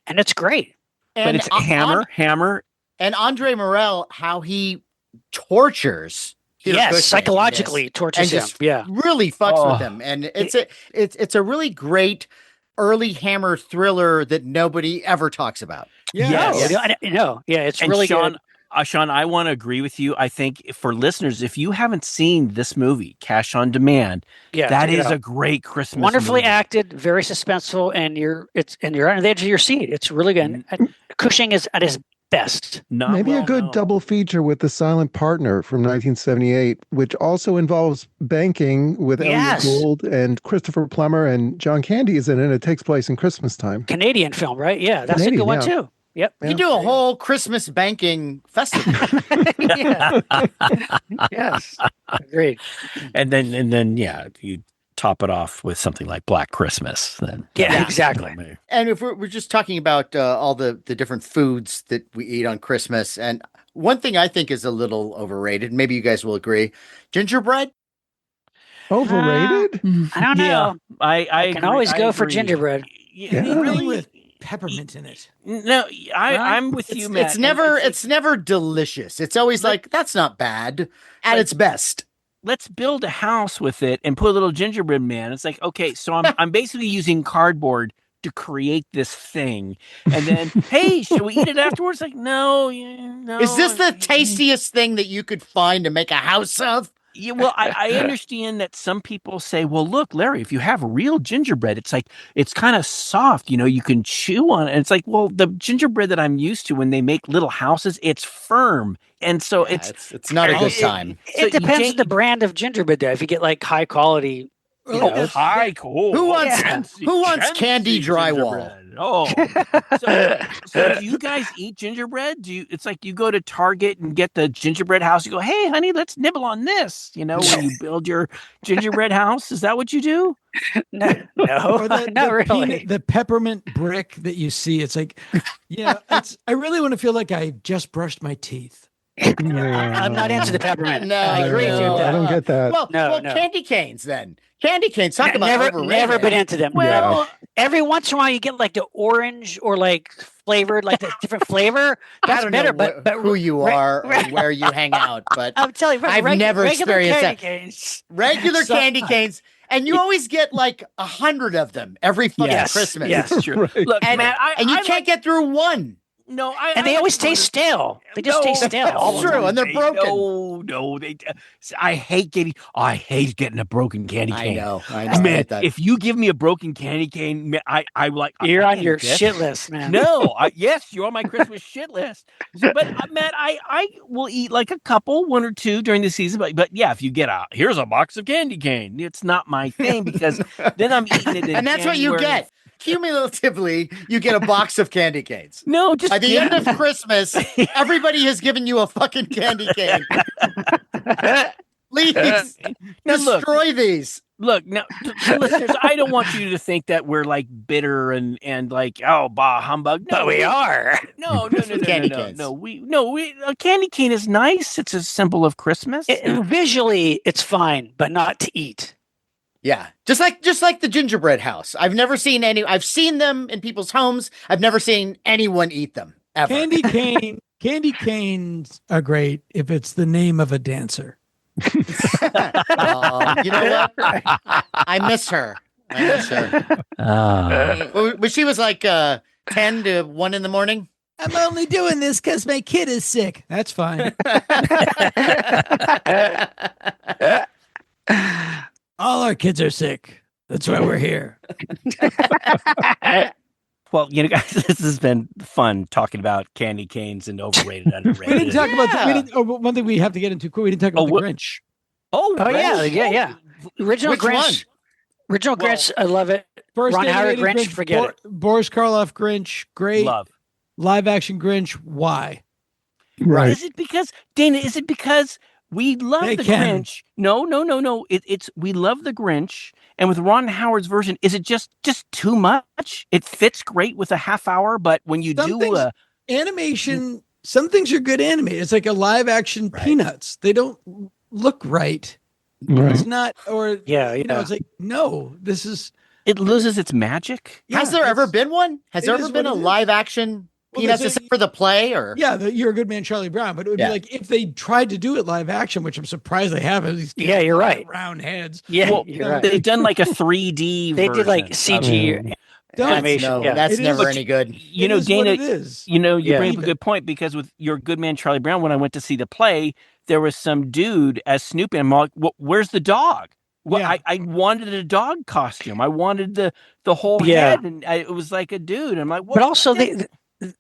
and it's great. But it's Hammer. And Andre Morel, how he tortures Peter Cushing, psychologically tortures him. Really fucks with him. And it's a really great early Hammer thriller that nobody ever talks about. It's really good. Sean, I want to agree with you. I think for listeners, if you haven't seen this movie, Cash on Demand, that is a great Christmas wonderfully movie. acted, very suspenseful, and you're on the edge of your seat. It's really good. Cushing is at his best. Maybe a good double feature with The Silent Partner from 1978, which also involves banking with Elliot Gould and Christopher Plummer, and John Candy is in it. It takes place in Christmas time. Canadian film, right? Yeah, that's a good one too. Yep. You do a whole Christmas banking festival. Yes. Agreed. And then you top it off with something like Black Christmas. Then exactly. And if we're just talking about all the different foods that we eat on Christmas, and one thing I think is a little overrated, maybe you guys will agree, gingerbread. Overrated? I don't know. I can always go for gingerbread. Really with peppermint in it. No, I'm with you, Matt. It's never delicious. It's always like, that's not bad at its best. Let's build a house with it and put a little gingerbread man. It's like, okay, so I'm basically using cardboard to create this thing. And then, hey, should we eat it afterwards? Like, no. Is this the tastiest thing that you could find to make a house of? Yeah, well, I understand that some people say, well, look, Larry, if you have real gingerbread, it's like, it's kind of soft, you can chew on it. And it's like, well, the gingerbread that I'm used to when they make little houses, it's firm. And so it's not a good time. It depends on the brand of gingerbread though. If you get like high quality, high cool. Who wants candy drywall? So do you guys eat gingerbread? It's like you go to Target and get the gingerbread house. You go, hey, honey, let's nibble on this. When you build your gingerbread house, is that what you do? No, not really. The peppermint brick that you see, it's like, I really want to feel like I just brushed my teeth. I'm not into the peppermint. No, I agree with you. I don't get that. Well, candy canes then. Candy canes. Talk about overrated. Never been into them. Well, every once in a while you get like the orange or like flavored, like the different flavor. That's better. But who you are or where you hang out. But I'm telling you, I've never experienced that. Canes. Regular candy canes. And you always get like 100 of them every fucking Christmas. Yes, true. Right. Look, and, Matt, you can't get through one. No, And they always taste stale. They just taste stale. That's true, and they're broken. No, I hate getting a broken candy cane. I know. Man, if you give me a broken candy cane, man, I like. You're I on your can't shit list, man. No, yes, you're on my Christmas shit list. But Matt, I will eat like a couple, one or two during the season. But yeah, if you get here's a box of candy cane, it's not my thing because then I'm eating it. And that's what you get. Cumulatively, you get a box of candy canes. No, just by the end of Christmas, everybody has given you a fucking candy cane. Please destroy these. Look, now, listeners, I don't want you to think that we're like bitter and like, oh, bah, humbug. No, but we are. No. We a candy cane is nice. It's a symbol of Christmas. Visually, it's fine, but not to eat. Yeah, just like the gingerbread house. I've never seen any. I've seen them in people's homes. I've never seen anyone eat them ever. Candy canes are great if it's the name of a dancer. You know what? I miss her. But she was like 10 to 1 in the morning. I'm only doing this because my kid is sick. That's fine. All our kids are sick. That's why we're here. Well, guys, this has been fun talking about candy canes and overrated, underrated. We didn't talk about one thing we have to get into. We didn't talk about the Grinch. Yeah. Original Which Grinch. one? Original Grinch. I love it. First Ron Howard animated Grinch. Forget it. Boris Karloff Grinch. Great. Love. Live action Grinch. Why? Right. Is it because, Dana, we love the Grinch? No. It's we love the Grinch. And with Ron Howard's version, is it just too much? It fits great with a half hour, but when you do animation, some things are good animated. It's like a live action Peanuts. They don't look right. It's not, or it's like, no, this is. It loses its magic. Has there ever been one? Has there ever been a live action Peanuts except for the play? Or You're a Good Man, Charlie Brown. But it would be like if they tried to do it live action, which I'm surprised they haven't. These you're right. Round heads. Yeah, you're right. They've done like a 3D. They did like CG animation. That's never any good. Dana, you bring up a good point because with your Good Man, Charlie Brown, when I went to see the play, there was some dude as Snoopy. And I'm like, where's the dog? Well, I wanted a dog costume. I wanted the whole head, and it was like a dude. I'm like, what? But also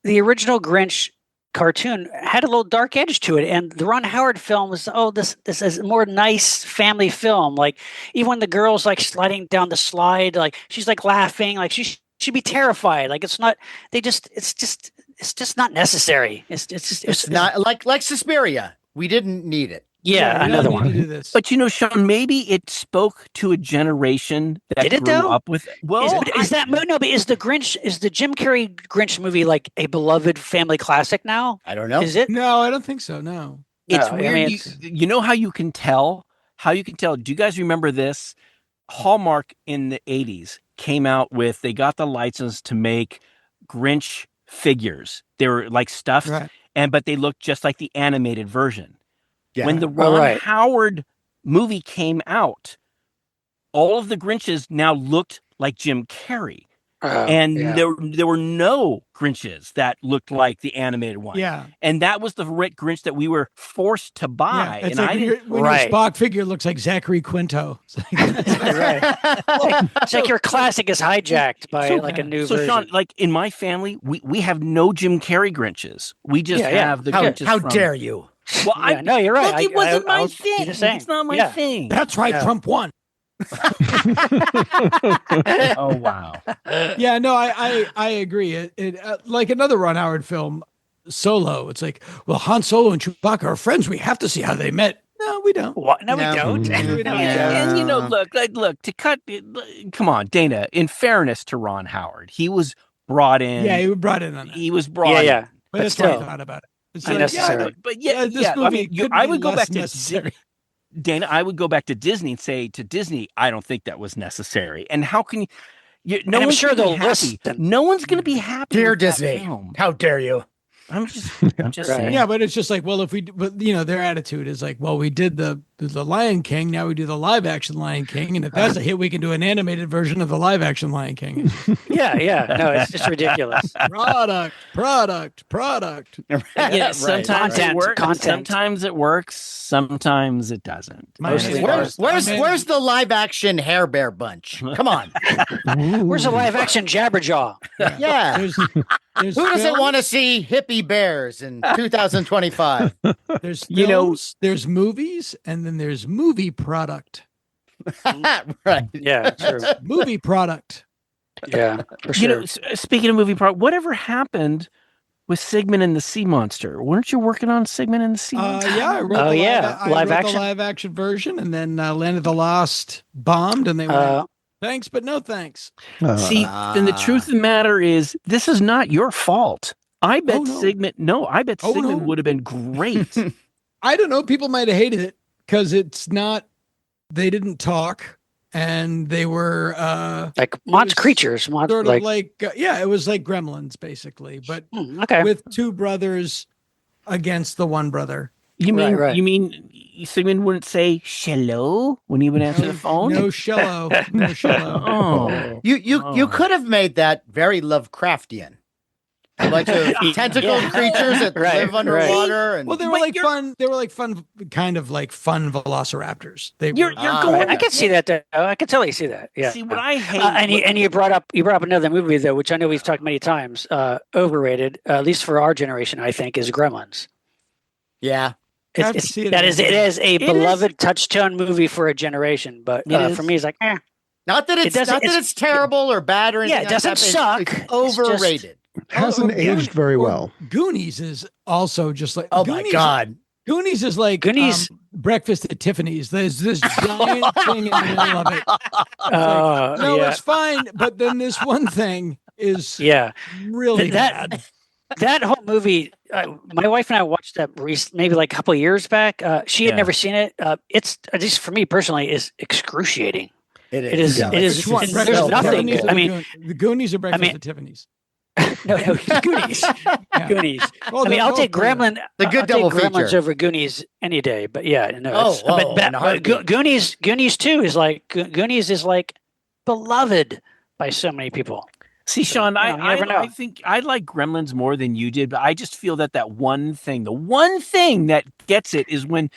the original Grinch cartoon had a little dark edge to it, and the Ron Howard film was this is a more nice family film. Like even when the girl's like sliding down the slide, like she's like laughing, like she should be terrified. Like it's not. It's just not necessary. It's not like Suspiria. We didn't need it. Yeah, another one. But Sean, maybe it spoke to a generation that grew up with. Well, is the Grinch? Is the Jim Carrey Grinch movie like a beloved family classic now? I don't know. Is it? No, I don't think so. No, it's weird. You know how you can tell? Do you guys remember this? Hallmark in the 80s came out with. They got the license to make Grinch figures. They were like stuffed, but they looked just like the animated version. Yeah. When the Ron Howard movie came out, all of the Grinches now looked like Jim Carrey. There were no Grinches that looked like the animated one. Yeah. And that was the Grinch that we were forced to buy. Yeah, and like your Spock figure looks like Zachary Quinto. It's like your classic is hijacked by a new version. So Sean, like in my family, we have no Jim Carrey Grinches. We just have the Grinches. How dare you? Well, no, you're right. Look, it wasn't my thing. It's not my thing. That's right. Trump won. Oh wow. Yeah, no, I agree. It like another Ron Howard film, Solo. It's like, well, Han Solo and Chewbacca are friends. We have to see how they met. No, we don't. What? No, we don't. We don't. And look to cut. Come on, Dana. In fairness to Ron Howard, he was brought in. Yeah, he was brought in on that. He was brought in. Yeah. But that's what I thought about it. It's unnecessary. I would go back to Dana. I would go back to Disney and say to Disney, I don't think that was necessary. And how can you? I'm sure they'll listen. No one's going to be happy. Dear Disney, how dare you? I'm just saying. Yeah, but it's just like, well, their attitude is like, well, we did the the Lion King. Now we do the live action Lion King, and if that's a hit, we can do an animated version of the live action Lion King. Yeah. No, it's just ridiculous. Product. Yeah, sometimes Content, it works. content. Sometimes it works. Sometimes it doesn't. Where's the live action Hair Bear bunch? Come on. Where's the live action Jabberjaw? Yeah. There's Who doesn't want to see hippie bears in 2025? There's films, there's movies, and then there's movie product. Right. Yeah, true. Movie product. Yeah, for sure. Speaking of movie part, whatever happened with Sigmund and the Sea Monster? Weren't you working on Sigmund and the Sea Monster? Yeah, I wrote live action. the live action version, and then Land of the Lost bombed, and they went, thanks, but no thanks. See, then the truth of the matter is, this is not your fault. I bet Sigmund would have been great. I don't know. People might have hated it because it's not. They didn't talk, and they were like creatures. Sort of like it was like Gremlins basically, but with two brothers against the one brother. You mean Sigmund wouldn't say "shello" when he would answer the phone? No shello. No shello. Oh, You could have made that very Lovecraftian. Like the tentacled creatures that live underwater, and well, they were like fun. They were like fun, kind of like fun velocirapters. You're going. I can see that. Though. I can totally see that. Yeah. See what I hate. And you brought up another movie though, which I know we've talked many times. Overrated, at least for our generation, I think, is Gremlins. Yeah. It is a beloved touchstone movie for a generation, but for me, it's like, Not that it's terrible or bad or anything. Yeah, it doesn't suck. It's overrated. Hasn't aged very well. Goonies is also just like my God. Goonies is like Breakfast at Tiffany's. There's this giant thing in the middle of it. It's fine, but then this one thing is really bad. That whole movie, my wife and I watched that maybe like a couple of years back. She had never seen it. It's, at least for me personally, is excruciating. It is. There's nothing. I mean, the Goonies are Breakfast at Tiffany's. No, Goonies. Goonies. Well, I'll take Gremlins. The good double Gremlins feature over Goonies any day. But Goonies too is like Goonies is like beloved by so many people. See, Sean, I think I like Gremlins more than you did, but I just feel that the one thing that gets it is when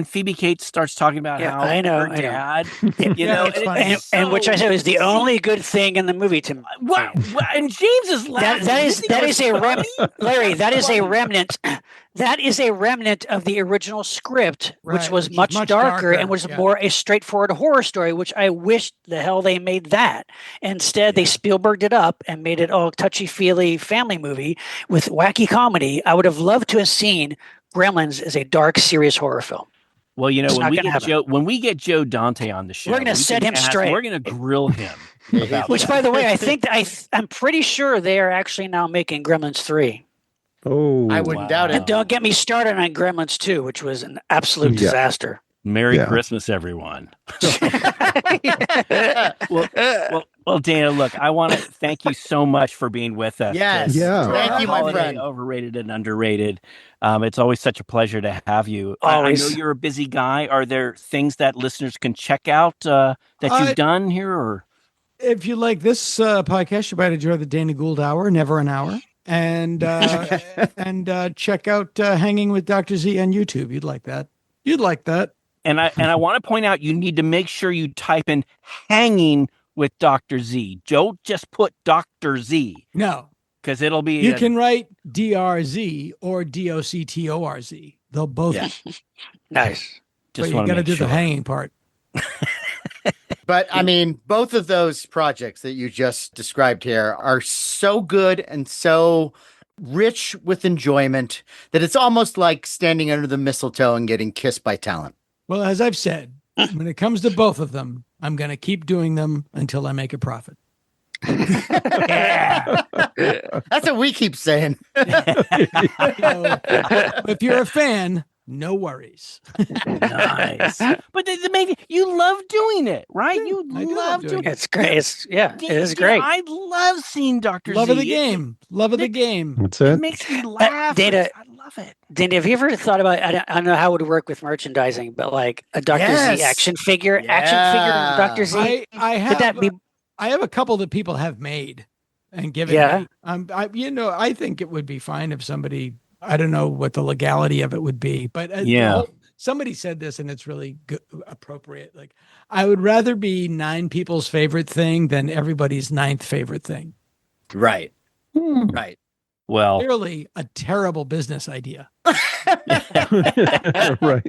Phoebe Cates starts talking about how her dad, and which I said is the only good thing in the movie to me. What? And James is laughing. That is a remnant, Larry. That is a remnant. That is a remnant of the original script, which was much darker and was more a straightforward horror story, which I wish the hell they made that. Instead, they Spielberged it up and made it all touchy-feely family movie with wacky comedy. I would have loved to have seen Gremlins as a dark, serious horror film. Well, when we get Joe Dante on the show, we're going to set him straight. We're going to grill him. By the way, I'm pretty sure they are actually now making Gremlins 3. Oh, I wouldn't doubt it. And don't get me started on Gremlins 2, which was an absolute disaster. Merry Christmas, everyone. Well, Dana, look, I want to thank you so much for being with us. Yes. Yeah. Thank you, my friend. Overrated and underrated. It's always such a pleasure to have you. Always. I know you're a busy guy. Are there things that listeners can check out that you've done here? Or if you like this podcast, you might enjoy the Dana Gould Hour, Never an Hour. And check out Hanging with Dr. Z on YouTube. You'd like that. And I want to point out, you need to make sure you type in Hanging with Dr. Z. Don't just put Dr. Z. No. Because it'll be... You can write DRZ or DOCTORZ. They'll both... Nice. But you got to do the hanging part. But I mean, both of those projects that you just described here are so good and so rich with enjoyment that it's almost like standing under the mistletoe and getting kissed by talent. Well, as I've said, when it comes to both of them, I'm going to keep doing them until I make a profit. That's what we keep saying. If you're a fan, no worries. Nice. But you love doing it, right? You love doing it. It's great. It is great. I love seeing Dr. Love Z. of the game. Love of the game. That's it. It makes me laugh. Dana, love it. Dan, have you ever thought about? I don't know how it would work with merchandising, but like a Dr. Z Yes. action figure Yeah. of Dr. Z. I Could that be? have a couple that people have made and given Yeah. me. I think it would be fine if somebody, I don't know what the legality of it would be, but somebody said this and it's really appropriate. Like, I would rather be 9 people's favorite thing than everybody's 9th favorite thing. Right. Right. Well, Clearly a terrible business idea. Right.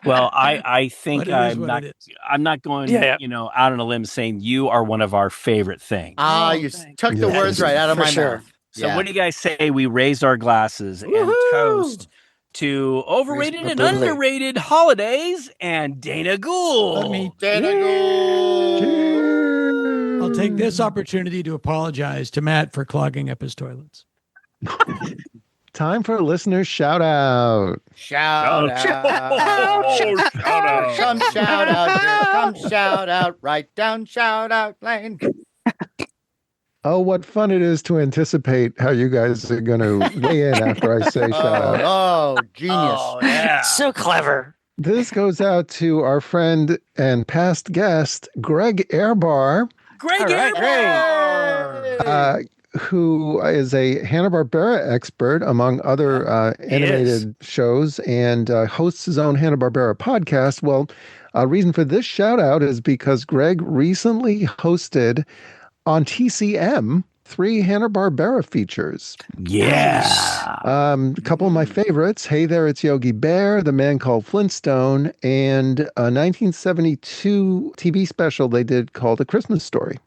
well, I think But it is what it is. I'm not going, Yeah. out on a limb saying you are one of our favorite things. You thanks. took the Yes. words right out of For my sure. mouth. So Yeah. what do you guys say we raise our glasses and Woohoo! toast to overrated and Brutally. underrated holidays and Dana Gould? Let me- Dana Gould. Cheers. I'll take this opportunity to apologize to Matt for clogging up his toilets. Time for a listener shout out. Shout out. Shout out. Come shout out. Here come shout out. Right down shout out lane. Oh, what fun it is to anticipate how you guys are going to weigh in after I say shout out. Oh, genius. Oh, yeah. So clever. This goes out to our friend and past guest, Greg Airbar, Greg All right, Airbar. who is a Hanna-Barbera expert, among other animated shows, and hosts his own Hanna-Barbera podcast. Well, reason for this shout out is because Greg recently hosted on TCM 3 Hanna-Barbera features. Yeah. A couple of my favorites, Hey There, It's Yogi Bear, The Man Called Flintstone, and a 1972 TV special they did called A Christmas Story.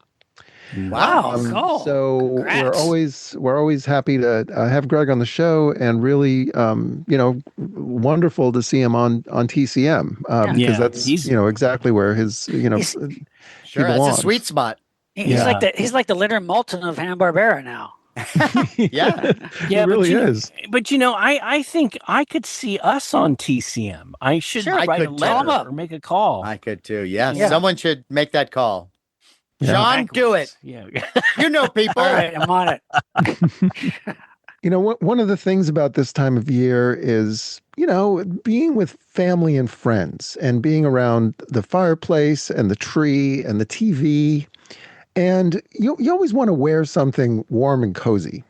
Wow. Cool. So Congrats. we're always happy to have Greg on the show, and really, wonderful to see him on TCM because Yeah, that's he's- exactly where his He's- Sure, he that's a belongs. sweet spot. He's like the Leonard Maltin of Hanna-Barbera now. Yeah. He really is. But I think I could see us on TCM. I should Sure, I write a could letter too. or make a call. I could too. Yes. Yeah. Someone should make that call. Yeah. Sean, do it. Yeah. You know people. All right, I'm on it. One of the things about this time of year is, being with family and friends and being around the fireplace and the tree and the TV. And you always want to wear something warm and cozy,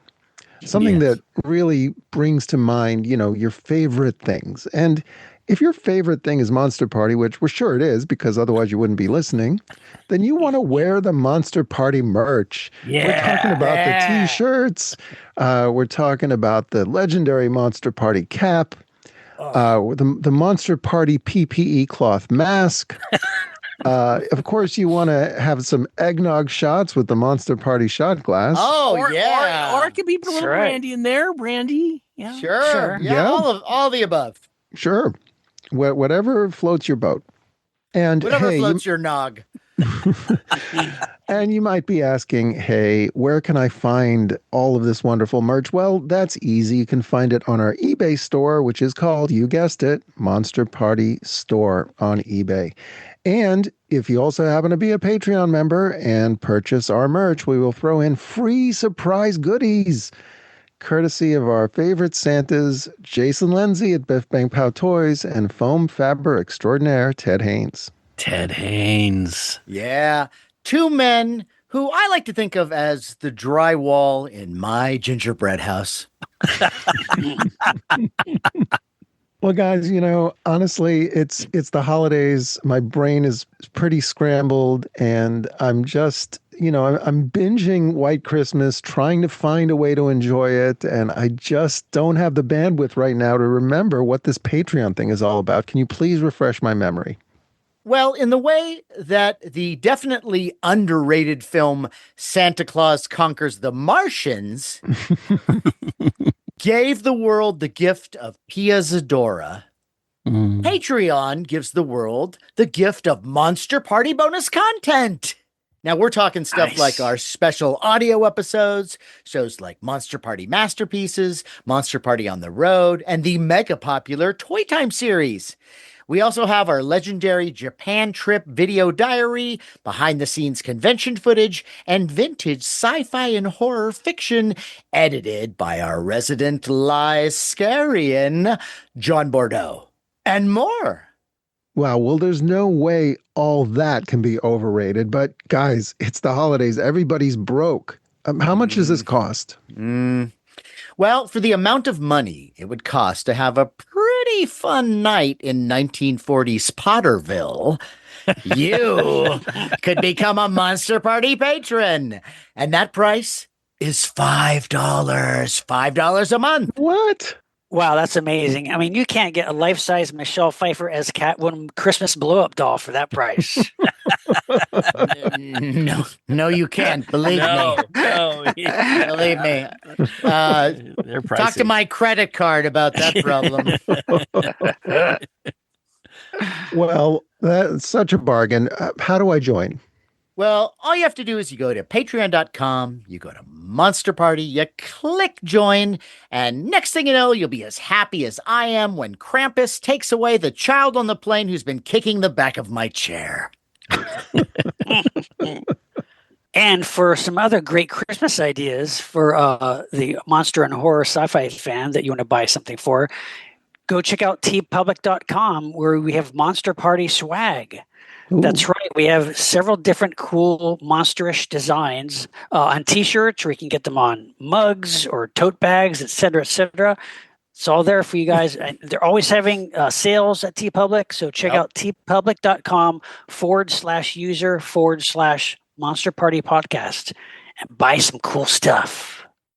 something Yes. that really brings to mind, your favorite things. And if your favorite thing is Monster Party, which we're sure it is, because otherwise you wouldn't be listening, then you want to wear the Monster Party merch. Yeah. We're talking about the T-shirts. We're talking about the legendary Monster Party cap, the Monster Party PPE cloth mask. Of course, you want to have some eggnog shots with the Monster Party shot glass. Oh, or, yeah. or it could be a little That's right. brandy in there. Brandy. Yeah. Sure. Sure. Yeah. Yeah. All the above. Sure. Whatever floats your boat. And Whatever hey, floats your nog. and you might be asking, hey, where can I find all of this wonderful merch? Well, that's easy. You can find it on our eBay store, which is called, you guessed it, Monster Party Store on eBay. And if you also happen to be a Patreon member and purchase our merch, we will throw in free surprise goodies, courtesy of our favorite Santas, Jason Lindsay at Biff Bang Pow Toys and foam fabber extraordinaire, Ted Haynes. Ted Haynes. Yeah. 2 men who I like to think of as the drywall in my gingerbread house. Well, guys, honestly, it's the holidays. My brain is pretty scrambled, and I'm just, I'm binging White Christmas, trying to find a way to enjoy it, and I just don't have the bandwidth right now to remember what this Patreon thing is all about. Can you please refresh my memory? Well, in the way that the definitely underrated film Santa Claus Conquers the Martians gave the world the gift of Pia Zadora, Patreon gives the world the gift of Monster Party bonus content. Now, we're talking stuff Nice. like our special audio episodes, shows like Monster Party Masterpieces, Monster Party on the Road, and the mega popular Toy Time series. We also have our legendary Japan trip video diary, behind the scenes convention footage, and vintage sci-fi and horror fiction edited by our resident Liescarian, John Bordeaux, and more. Wow, well, there's no way all that can be overrated, but guys, it's the holidays. Everybody's broke. How much does this cost? Well, for the amount of money it would cost to have a pretty fun night in 1940s Potterville, you could become a Monster Party patron. And that price is $5. $5 a month. What? Wow, that's amazing. I mean, you can't get a life-size Michelle Pfeiffer as Catwoman Christmas blow-up doll for that price. No, you can't. Believe me. No. Believe me. They're pricey. Talk to my credit card about that problem. Well, that's such a bargain. How do I join? Well, all you have to do is you go to patreon.com, you go to Monster Party, you click join, and next thing you know, you'll be as happy as I am when Krampus takes away the child on the plane who's been kicking the back of my chair. And for some other great Christmas ideas for the monster and horror sci-fi fan that you want to buy something for, go check out tpublic.com where we have Monster Party swag. Ooh. That's right. We have several different cool monsterish designs on t-shirts, or you can get them on mugs or tote bags, etc., etc. It's all there for you guys. And they're always having sales at TeePublic, so check out tpublic.com/user/Monster Party Podcast and buy some cool stuff.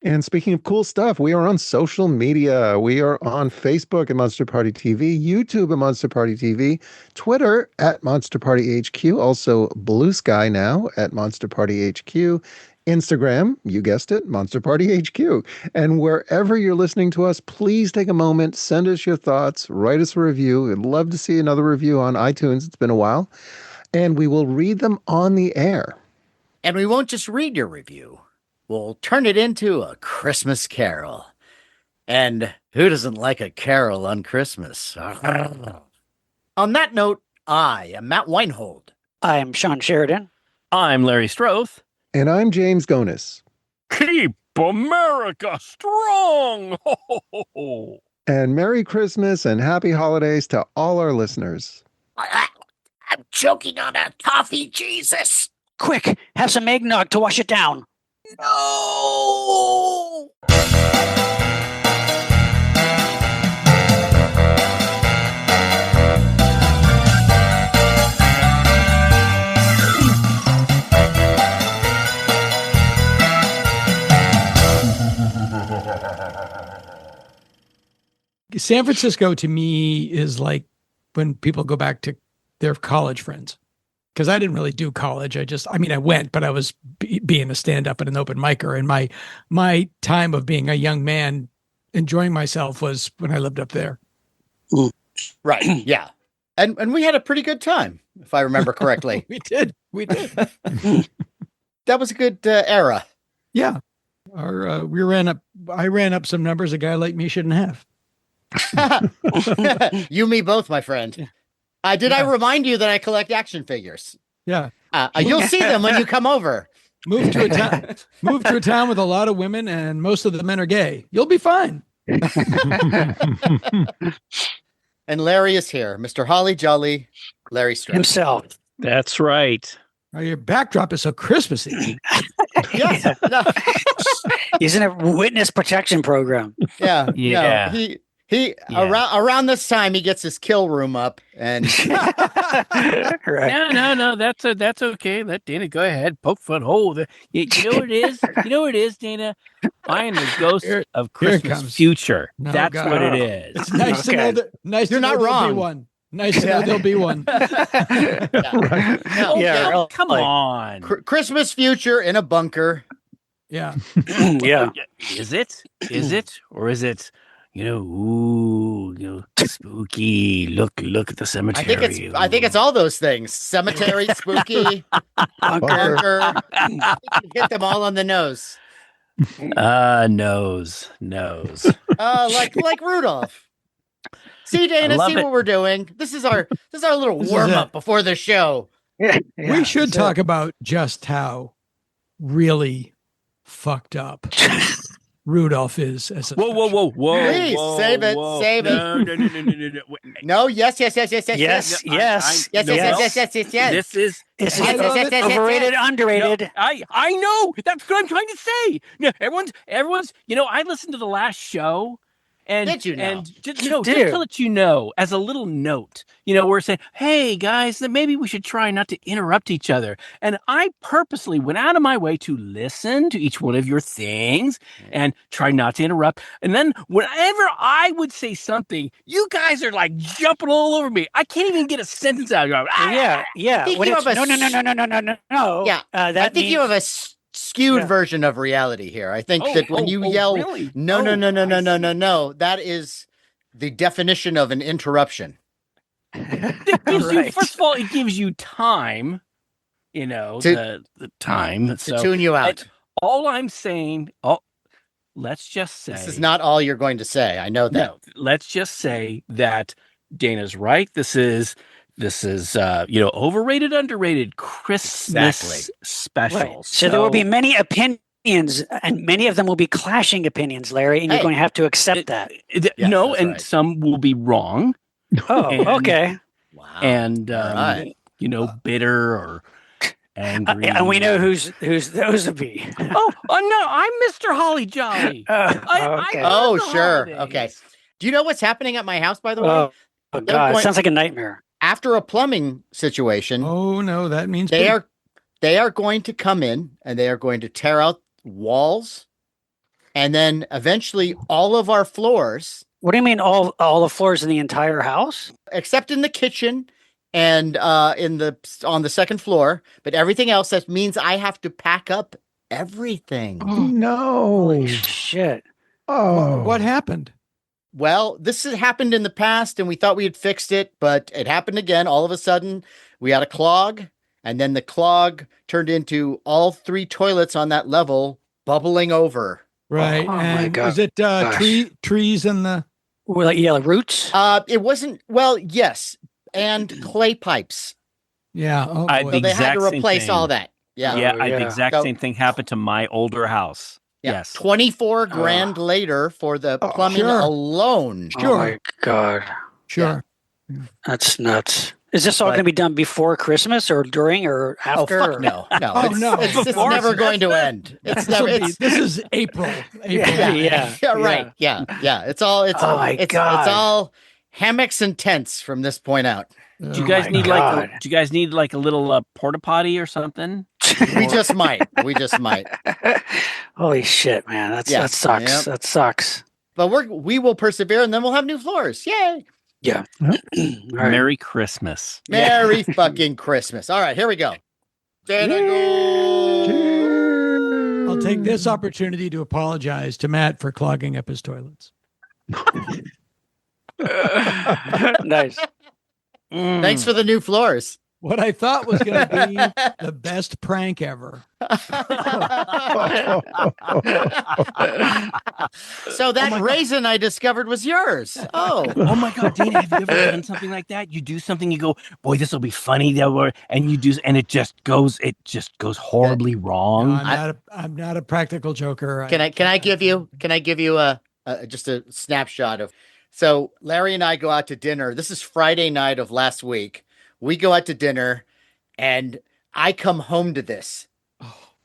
And speaking of cool stuff, we are on social media. We are on Facebook at Monster Party TV, YouTube at Monster Party TV, Twitter at Monster Party HQ, also Blue Sky now at Monster Party HQ, Instagram, you guessed it, Monster Party HQ. And wherever you're listening to us, please take a moment, send us your thoughts, write us a review. We'd love to see another review on iTunes. It's been a while. And we will read them on the air. And we won't just read your review. We'll turn it into a Christmas carol. And who doesn't like a carol on Christmas? On that note, I am Matt Weinhold. I'm Shawn Sheridan. I'm Larry Strothe. And I'm James Gonis. Keep America strong! Ho, ho, ho, ho. And Merry Christmas and Happy Holidays to all our listeners. I'm choking on a toffee, Jesus. Quick, have some eggnog to wash it down. No! San Francisco to me is like when people go back to their college friends. Because I didn't really do college. I went, but I was being a stand-up and an open micer. And my time of being a young man, enjoying myself, was when I lived up there. Right, yeah. And we had a pretty good time, if I remember correctly. We did. That was a good era. Yeah. I ran up some numbers a guy like me shouldn't have. You, me both, my friend. Did I remind you that I collect action figures? Yeah. You'll see them when you come over. Move to a town with a lot of women and most of the men are gay. You'll be fine. And Larry is here. Mr. Holly Jolly, Larry Strauss. Himself. That's right. Oh, your backdrop is so Christmassy. Yes. No. He's in a witness protection program. Yeah. Yeah. No, he around this time he gets his kill room up and Right. No. That's okay. Let Dana go ahead. Poke fun hole. You know what it is? You know what it is, Dana? I am the ghost of Christmas future. No, that's God. what it is. It's nice to know that. Nice You're to know not there'll wrong. be one. Nice to know there'll be one. Right. No, Yeah, really. Come on. Christmas future in a bunker. Yeah. Yeah. Is it? Is it? Or is it, spooky. Look at the cemetery. I think it's all those things. Cemetery, spooky, bunker. You hit them all on the nose. Nose. Like Rudolph. See, Dana, love see it. what we're doing. This is our little This is warm it. up before the show. Yeah, We should that's talk about just how really fucked up Rudolph is as a Whoa. Please, save it, save it. No. No, yes. Yes, yes, Yes, yes, yes, no, yes. This is This I is love it. overrated, underrated. No, I know. That's what I'm trying to say. No, everyone's. I listened to the last show, and Did you know? And just, You just do. to let you know, as a little note, we're saying, hey guys, that maybe we should try not to interrupt each other. And I purposely went out of my way to listen to each one of your things and try not to interrupt. And then whenever I would say something, you guys are like jumping all over me. I can't even get a sentence out. You're like, Yeah. think When you it's, have a no. Yeah, That I think you means- have a skewed Yeah. version of reality here. I think that when you yell, really? no, I see. that is the definition of an interruption. It gives you, Right. first of all, it gives you time, the time. To So tune you out. and all I'm saying, let's just say This is not all you're going to say. I know that. no. Let's just say that Dana's right. This is overrated, underrated Christmas Exactly. special. Right. So there will be many opinions, and many of them will be clashing opinions, Larry, and Hey. you're going to have to accept that. Yes, no, that's and right. some will be wrong, Oh, And- okay. Wow. and All right. bitter or angry. And we know who's those would be. Oh no, I'm Mr. Holly Jolly. Okay. Oh, love the sure. holidays. Okay. Do you know what's happening at my house, by the way? Oh, They're God, going- sounds like a nightmare. After a plumbing situation, Oh no, that means they poop. are going to come in and they are going to tear out walls, and then eventually all of our floors, What do you mean all the floors in the entire house? except in the kitchen and on the second floor, but everything else. That means I have to pack up everything. No. Holy shit. Oh. What happened? Well, this has happened in the past, and we thought we had fixed it, but it happened again. All of a sudden, we had a clog, and then the clog turned into all 3 toilets on that level bubbling over. Right. Oh, my and God. is it trees in the Well, like, yeah, like roots. It wasn't, well, yes, and clay pipes. Yeah. Oh, I boy. So they had to Exact same replace thing. all that. Yeah. Yeah, Oh, the yeah. exact So- same thing happened to my older house. Yeah. Yes. 24 grand later for the Oh, plumbing sure. alone. Sure. Oh my God. Sure. That's nuts. Is this all But- going to be done before Christmas or during or Oh, after? fuck or- no. No. Oh, it's, no. It's Before never going to Christmas? end. It's This'll never, be- it's, this is April. April. Yeah. right. Yeah. It's all, Oh my it's God. all hammocks and tents from this point out. Do you Oh, guys my need God. do you guys need like a little porta potty or something? We just might. Holy shit, man. Yeah. That sucks. Yep. That sucks. But we will persevere, and then we'll have new floors. Yay. Yeah. All right. Merry Christmas. Merry fucking Christmas. All right, here we go. Dana Gould. I'll take this opportunity to apologize to Matt for clogging up his toilets. Nice. Thanks for the new floors. What I thought was going to be the best prank ever. So that raisin I discovered was yours. Oh. Oh my God, Dana, have you ever done something like that? You do something, you go, boy, this will be funny, and you do, and it just goes horribly No, wrong. I'm not a practical joker. Can I give you a just a snapshot of? So Larry and I go out to dinner. This is Friday night of last week. We go out to dinner, and I come home to this.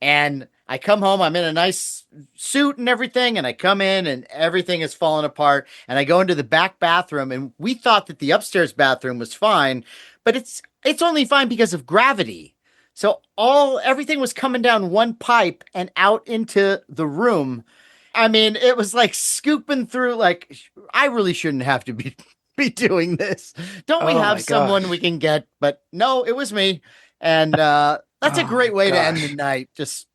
And I come home, I'm in a nice suit and everything, and I come in and everything is falling apart. And I go into the back bathroom, and we thought that the upstairs bathroom was fine, but it's only fine because of gravity. So everything was coming down one pipe and out into the room. I mean, it was like scooping through, like, I really shouldn't have to be doing this. Don't we Oh have my someone gosh. we can get? But no, it was me. And that's a Oh great my way to end gosh. the night. Just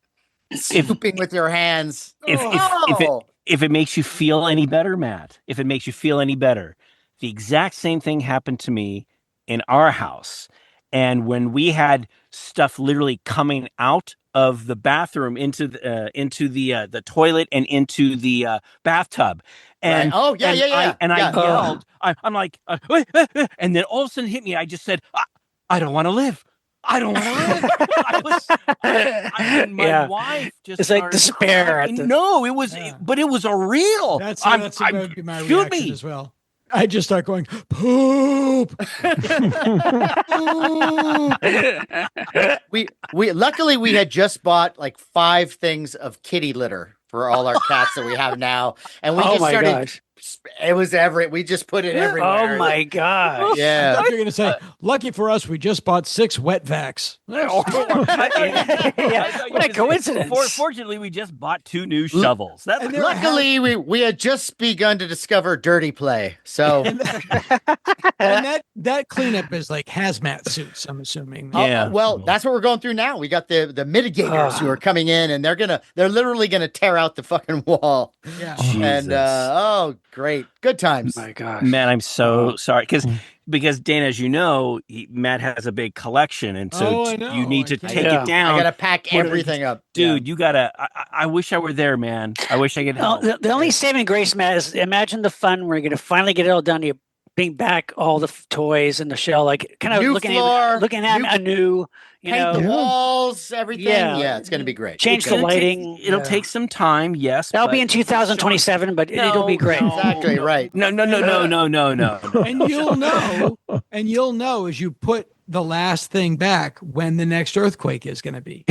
scooping with your hands. If it makes you feel any better, Matt, if it makes you feel any better, the exact same thing happened to me in our house. And when we had stuff literally coming out of the bathroom into the toilet and into the bathtub. And right. Oh yeah, and yeah, yeah. I yeah. yelled. I'm like, and then all of a sudden it hit me. I just said, I don't want to live. I don't want to live. My wife just it's like started despair. crying. No, it was, but it was a real. That's I'm gonna be my shoot reaction me. as well. I just start going poop. we luckily we had just bought like 5 things of kitty litter for all our cats that we have now, and we just started. Gosh. It was we just put it everywhere. Oh my gosh. Yeah. I thought you were gonna say, lucky for us, we just bought 6 wet vacs. What a coincidence. Fortunately, we just bought 2 new shovels. That's Luckily, we had just begun to discover dirty play. So and that cleanup is like hazmat suits, I'm assuming. Yeah. well, that's what we're going through now. We got the mitigators who are coming in, and they're literally gonna tear out the fucking wall. Yeah. And great, good times. Oh my gosh. Man, I'm so sorry because Dana, as you know, Matt has a big collection, and so I know. you need to I take can't- it down. I gotta pack Put it- everything up, Dude. You gotta. I wish I were there, man. I wish I could help. The only saving grace, Matt, is imagine the fun. We're going to finally get it all done. You bring back all the toys in the shell, like kind of New looking floor, at a new, paint the walls, everything. Yeah, it's gonna be great. change the lighting. It'll take some time, yes. That'll but- be in 2027, but it'll be great. Exactly right. No. And you'll know as you put the last thing back when the next earthquake is going to be.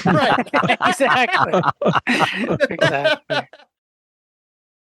Right. Exactly. Exactly.